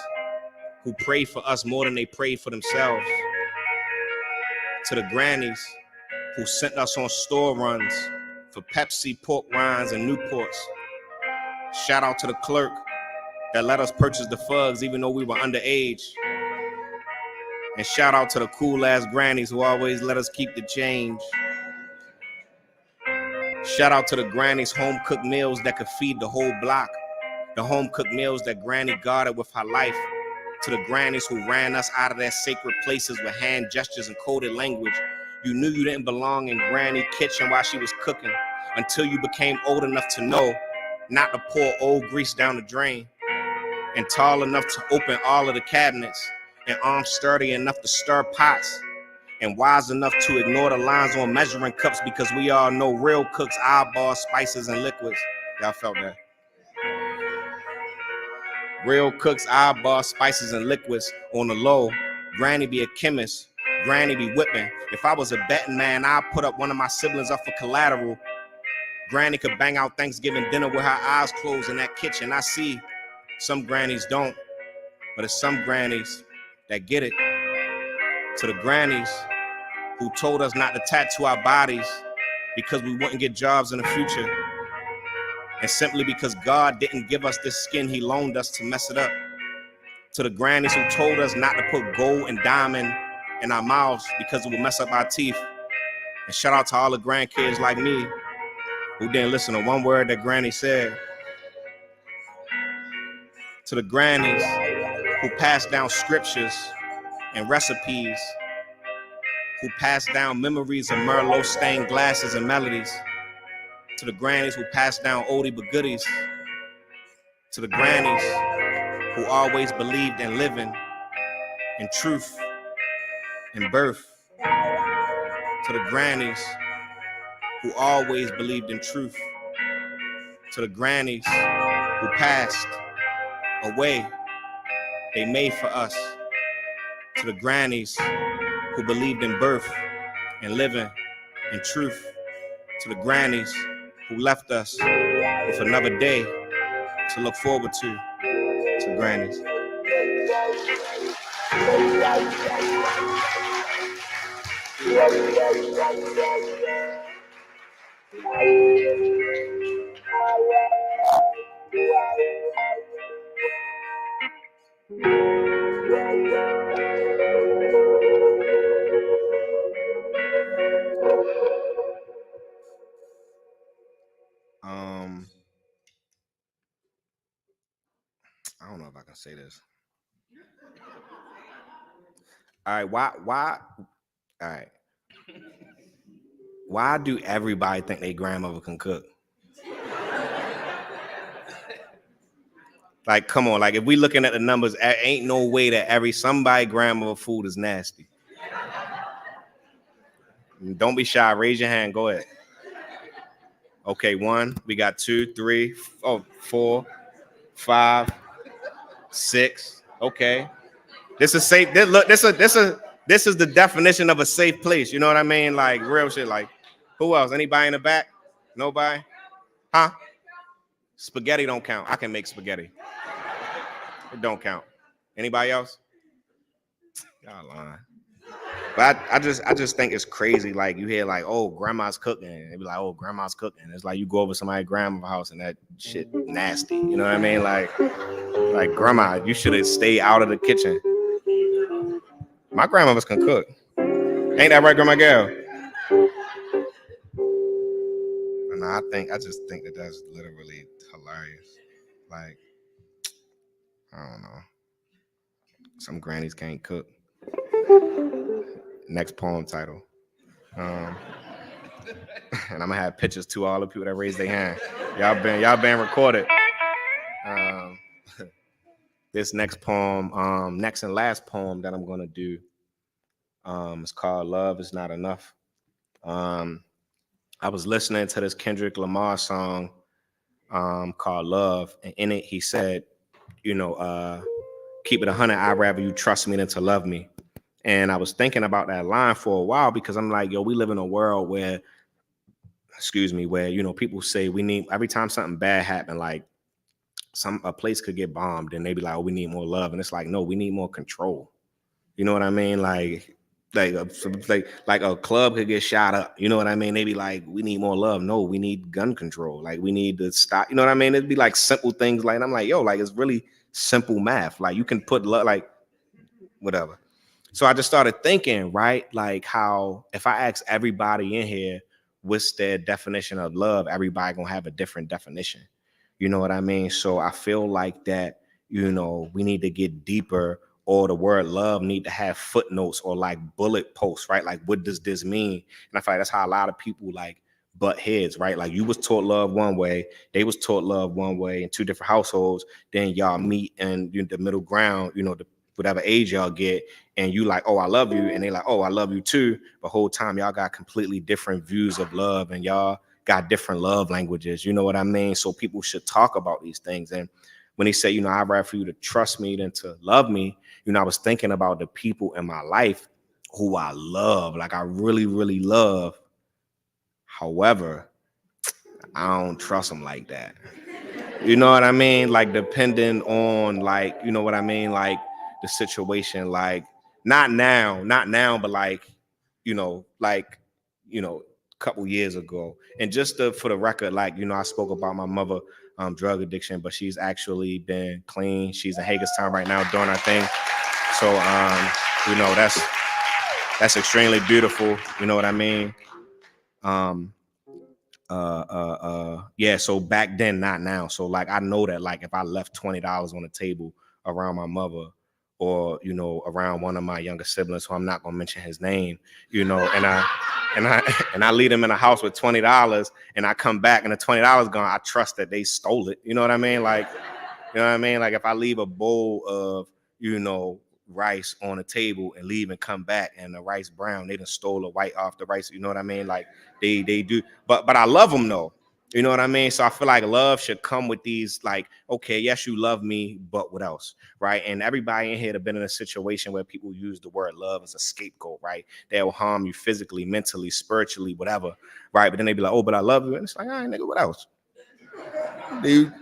who prayed for us more than they prayed for themselves. To the grannies who sent us on store runs for Pepsi, pork rinds, and Newports. Shout out to the clerk that let us purchase the Fugs even though we were underage. And shout out to the cool ass grannies who always let us keep the change. Shout out to the grannies' home cooked meals that could feed the whole block. The home cooked meals that Granny guarded with her life. To the grannies who ran us out of their sacred places with hand gestures and coded language. You knew you didn't belong in Granny kitchen while she was cooking until you became old enough to know not to pour old grease down the drain, and tall enough to open all of the cabinets, and arms sturdy enough to stir pots, and wise enough to ignore the lines on measuring cups because we all know real cooks eyeball spices and liquids. Y'all felt that? Real cooks eyeball spices and liquids on the low. Granny be a chemist. Granny be whipping. If I was a betting man, I'd put up one of my siblings up for collateral. Granny could bang out Thanksgiving dinner with her eyes closed in that kitchen. I see some grannies don't, but it's some grannies that get it. To the grannies who told us not to tattoo our bodies because we wouldn't get jobs in the future, and simply because God didn't give us this skin, he loaned us to mess it up. To the grannies who told us not to put gold and diamond in our mouths because it would mess up our teeth. And shout out to all the grandkids like me who didn't listen to one word that Granny said. To the grannies who passed down scriptures and recipes, who passed down memories of Merlot stained glasses and melodies. To the grannies who passed down oldie but goodies. To the grannies who always believed in living, in truth, in birth. To the grannies who always believed in truth, to the grannies who passed away, they made for us, to the grannies who believed in birth and living in truth, to the grannies who left us with another day to look forward to grannies. I don't know if I can say this. All right, why all right. Why do everybody think their grandmother can cook? Like, come on, like if we looking at the numbers, ain't no way that somebody grandmother food is nasty. Don't be shy, raise your hand, go ahead. Okay, 1, we got 2, 3, 4, 5, 6. Okay. This is safe. This is the definition of a safe place. You know what I mean? Like real shit. Like, who else? Anybody in the back? Nobody? Huh? Spaghetti don't count. I can make spaghetti. It don't count. Anybody else? Y'all lying. But I just think it's crazy. Like you hear like, oh, grandma's cooking. They be like, oh, grandma's cooking. It's like you go over somebody's grandma's house and that shit nasty. You know what I mean? Like grandma, you should have stayed out of the kitchen. My grandmothers can cook. Ain't that right, Grandma Gail? And I just think that that's literally hilarious. Like, I don't know. Some grannies can't cook. Next poem title. And I'm gonna have pictures to all the people that raised their hand. Y'all been recorded. This next poem, next and last poem that I'm gonna do, it's called "Love Is Not Enough." I was listening to this Kendrick Lamar song called "Love," and in it he said, "Keep it 100. I'd rather you trust me than to love me." And I was thinking about that line for a while because I'm like, yo, we live in a world where people say we need, every time something bad happens, like a place could get bombed and they be like, oh, we need more love. And it's like, no, we need more control. You know what I mean? Like a club could get shot up. You know what I mean? They be like, we need more love. No, we need gun control. Like we need to stop. You know what I mean? It'd be like simple things. Like, and I'm like, yo, like it's really simple math. Like you can put love, like whatever. So I just started thinking, right? Like how if I ask everybody in here what's their definition of love, everybody gonna have a different definition. You know what I mean? So I feel like that, we need to get deeper, or the word love need to have footnotes or like bullet posts, right? Like, what does this mean? And I feel like that's how a lot of people like butt heads, right? Like you was taught love one way, they was taught love one way in two different households. Then y'all meet and the middle ground, whatever age y'all get, and you like, oh, I love you. And they like, oh, I love you too. The whole time y'all got completely different views of love and y'all got different love languages. You know what I mean? So people should talk about these things. And when they say, I'd rather for you to trust me than to love me, I was thinking about the people in my life who I love, like I really, really love. However, I don't trust them like that. You know what I mean? Like depending on like, you know what I mean? Like the situation, like not now, but like, a couple years ago. And just for the record, like, I spoke about my mother, drug addiction, but she's actually been clean. She's in Hagerstown right now doing her thing. So, that's extremely beautiful. You know what I mean? Yeah. So back then, not now. So like, I know that like, if I left $20 on the table around my mother, or around one of my younger siblings, who I'm not gonna mention his name, and I leave them in a house with $20, and I come back and the $20 gone, I trust that they stole it. You know what I mean? Like, Like if I leave a bowl of rice on the table and leave and come back and the rice brown, they done stole the white off the rice. You know what I mean? Like they do, but I love them though. You know what I mean? So I feel like love should come with these, like, okay, yes, you love me, but what else, right? And everybody in here have been in a situation where people use the word love as a scapegoat, right? They'll harm you physically, mentally, spiritually, whatever, right? But then they be like, oh, but I love you. And it's like, all right, nigga, what else? Do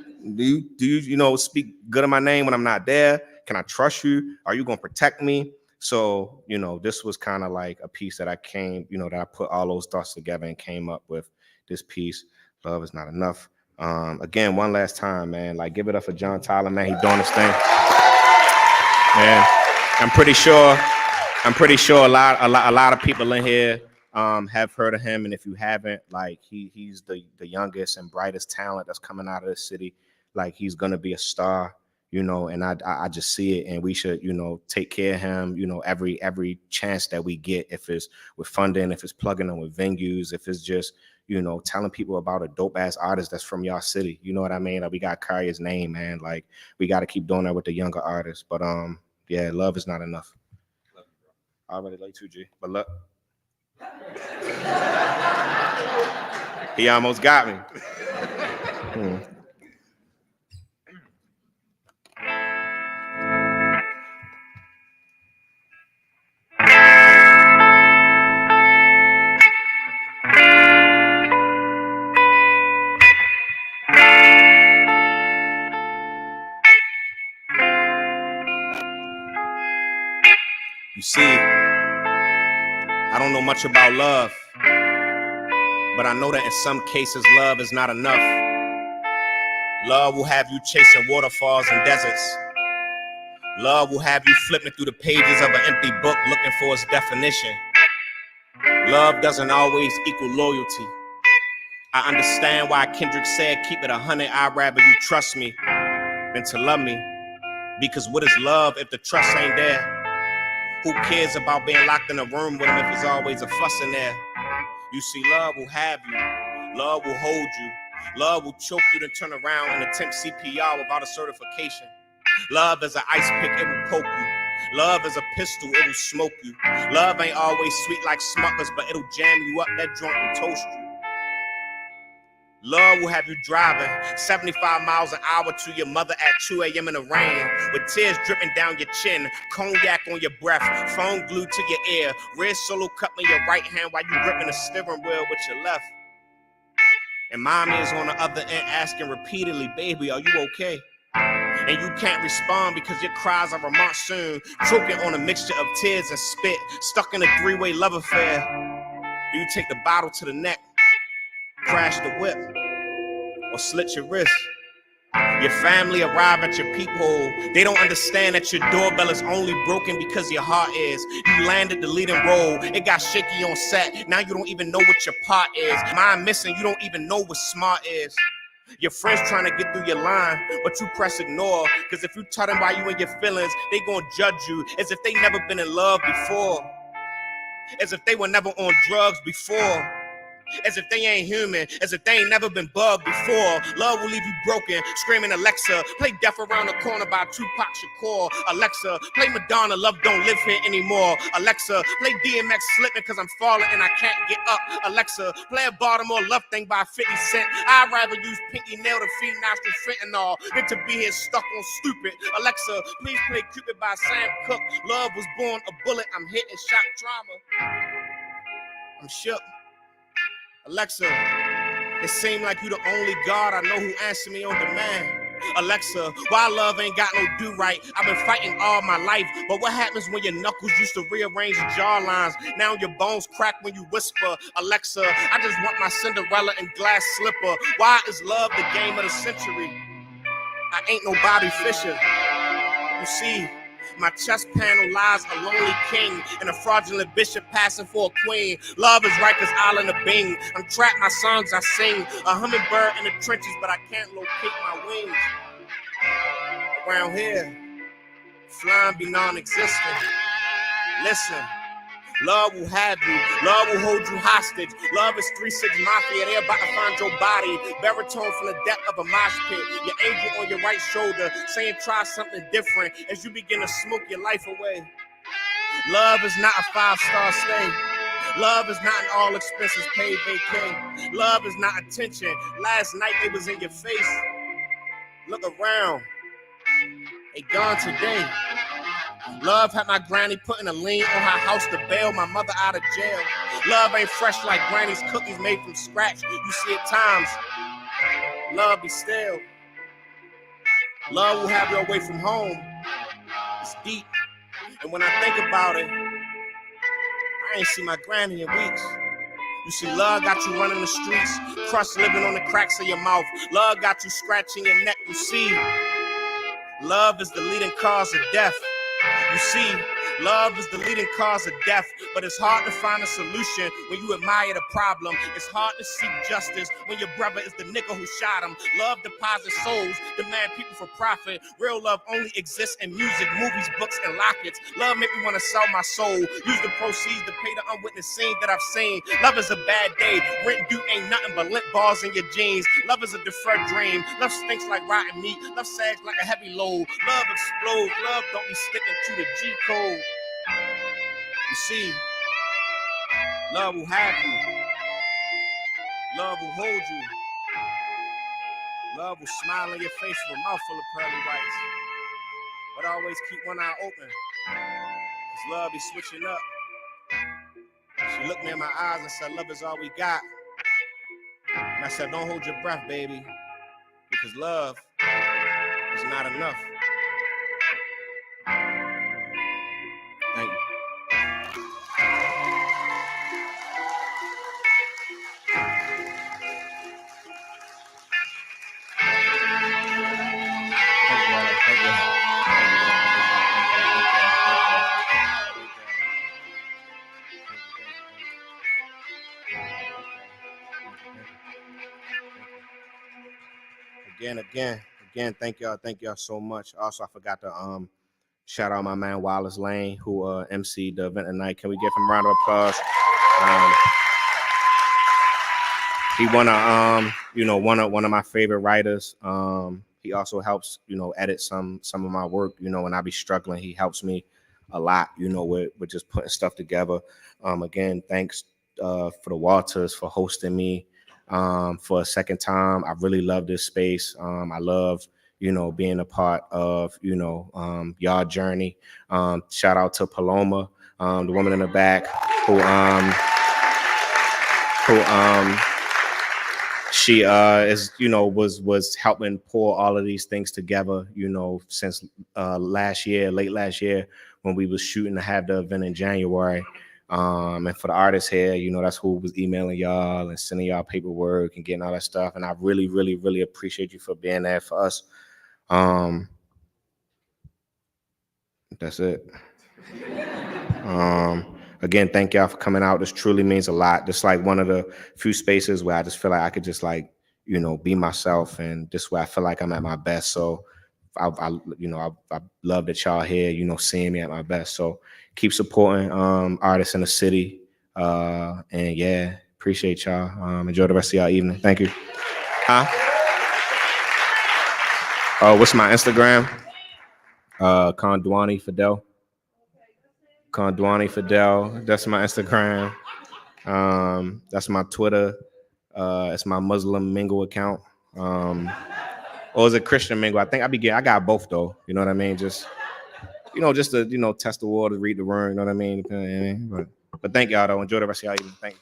you speak good in my name when I'm not there? Can I trust you? Are you going to protect me? So, this was kind of like a piece that I that I put all those thoughts together and came up with this piece. Love is not enough. Again, one last time, man, like give it up for John Tyler, man. He's doing his thing. Man, I'm pretty sure a lot of people in here have heard of him. And if you haven't, like he's the youngest and brightest talent that's coming out of the city. Like he's gonna be a star, and I just see it, and we should, take care of him, every chance that we get, if it's with funding, if it's plugging in with venues, if it's just, telling people about a dope ass artist that's from y'all city. You know what I mean? Like we got to carry his name, man. Like we got to keep doing that with the younger artists. But yeah, love is not enough. I already like 2G, but look. He almost got me. You see, I don't know much about love, but I know that in some cases love is not enough. Love will have you chasing waterfalls and deserts. Love will have you flipping through the pages of an empty book looking for its definition. Love doesn't always equal loyalty. I understand why Kendrick said, keep it 100, I'd rather you trust me than to love me. Because what is love if the trust ain't there? Who cares about being locked in a room with him if there's always a fuss in there? You see, love will have you. Love will hold you. Love will choke you to turn around and attempt CPR without a certification. Love is an ice pick, it will poke you. Love is a pistol, it will smoke you. Love ain't always sweet like Smuckers, but it'll jam you up, that joint will toast you. Love will have you driving 75 miles an hour to your mother at 2 a.m. in the rain, with tears dripping down your chin, cognac on your breath, phone glued to your ear, red Solo cup in your right hand while you gripping the steering wheel with your left. And mommy is on the other end asking repeatedly, baby, are you okay? And you can't respond because your cries are a monsoon, choking on a mixture of tears and spit, stuck in a three-way love affair. Do you take the bottle to the neck, crash the whip, or slit your wrist? Your family arrive at your peephole. They don't understand that your doorbell is only broken because your heart is. You landed the leading role. It got shaky on set. Now you don't even know what your part is. Mine missing, you don't even know what smart is. Your friends trying to get through your line, but you press ignore. Cause if you tell them why you in your feelings, they gonna judge you as if they never been in love before. As if they were never on drugs before. As if they ain't human, as if they ain't never been bugged before. Love will leave you broken, screaming Alexa, play Death Around the Corner by Tupac Shakur. Alexa, play Madonna, Love Don't Live Here Anymore. Alexa, play DMX Slipping Cause I'm Falling and I Can't Get Up. Alexa, play a Baltimore Love Thing by 50 Cent. I'd rather use Pinky Nail to feed nostril fentanyl than to be here stuck on stupid. Alexa, please play Cupid by Sam Cooke. Love was born a bullet, I'm hitting shock trauma. I'm shook. Alexa, it seems like you the only God I know who answer me on demand. Alexa, why love ain't got no do right? I've been fighting all my life, but what happens when your knuckles used to rearrange the jaw lines? Now your bones crack when you whisper. Alexa, I just want my Cinderella and glass slipper. Why is love the game of the century? I ain't no Bobby Fischer. You see, my chest panel lies a lonely king and a fraudulent bishop passing for a queen. Love is Rikers Island of Bing. I'm trapped, my songs I sing. A hummingbird in the trenches, but I can't locate my wings. Around here, flying be non-existent. Listen. Love will have you. Love will hold you hostage. Love is 3-6 Mafia. They're about to find your body. Baritone from the depth of a mosh pit. Your angel on your right shoulder saying try something different as you begin to smoke your life away. Love is not a 5-star stay. Love is not an all expenses paid vacay. Love is not attention. Last night they was in your face. Look around. They gone today. Love had my granny putting a lien on her house to bail my mother out of jail. Love ain't fresh like granny's cookies made from scratch. You see at times, love be stale. Love will have you away from home. It's deep. And when I think about it, I ain't seen my granny in weeks. You see, love got you running the streets, crust living on the cracks of your mouth. Love got you scratching your neck. You see, love is the leading cause of death. You see, love is the leading cause of death, but it's hard to find a solution when you admire the problem. It's hard to seek justice when your brother is the nigga who shot him. Love deposits souls, demand people for profit. Real love only exists in music, movies, books, and lockets. Love make me want to sell my soul, use the proceeds to pay the unwitnessed scene that I've seen. Love is a bad day, rent due ain't nothing but lint balls in your jeans. Love is a deferred dream, love stinks like rotten meat. Love sags like a heavy load, love explodes. Love don't be sticking to the G code. You see, love will have you. Love will hold you. Love will smile in your face with a mouth full of pearly whites. But always keep one eye open, cause love be switching up. She looked me in my eyes and said, love is all we got. And I said, don't hold your breath, baby, because love is not enough. Thank you. Again, thank y'all so much. Also, I forgot to shout out my man Wallace Lane, who emceed the event tonight. Can we give him a round of applause? He one of my favorite writers. He also helps, edit some of my work. When I be struggling, he helps me a lot, with just putting stuff together. Again, thanks for the Walters for hosting me for a second time. I really love this space. I love, being a part of, y'all journey. Shout out to Paloma, the woman in the back who she is, was helping pour all of these things together, since late last year when we was shooting to have the event in January. And for the artists here, that's who was emailing y'all and sending y'all paperwork and getting all that stuff. And I really, really, really appreciate you for being there for us. That's it. Again, thank y'all for coming out. This truly means a lot. This is like one of the few spaces where I just feel like I could just be myself, and this way I feel like I'm at my best. So I love that y'all here, seeing me at my best. So keep supporting artists in the city. And yeah, appreciate y'all. Enjoy the rest of y'all evening. Thank you. What's my Instagram? Kondwani Fidel. Kondwani Fidel. That's my Instagram. That's my Twitter. It's my Muslim Mingle account. Or is it Christian Mingle? I think I got both though. You know what I mean? Just to test the water, read the word. You know what I mean? But thank y'all though. Enjoy the rest of y'all evening. Thank you.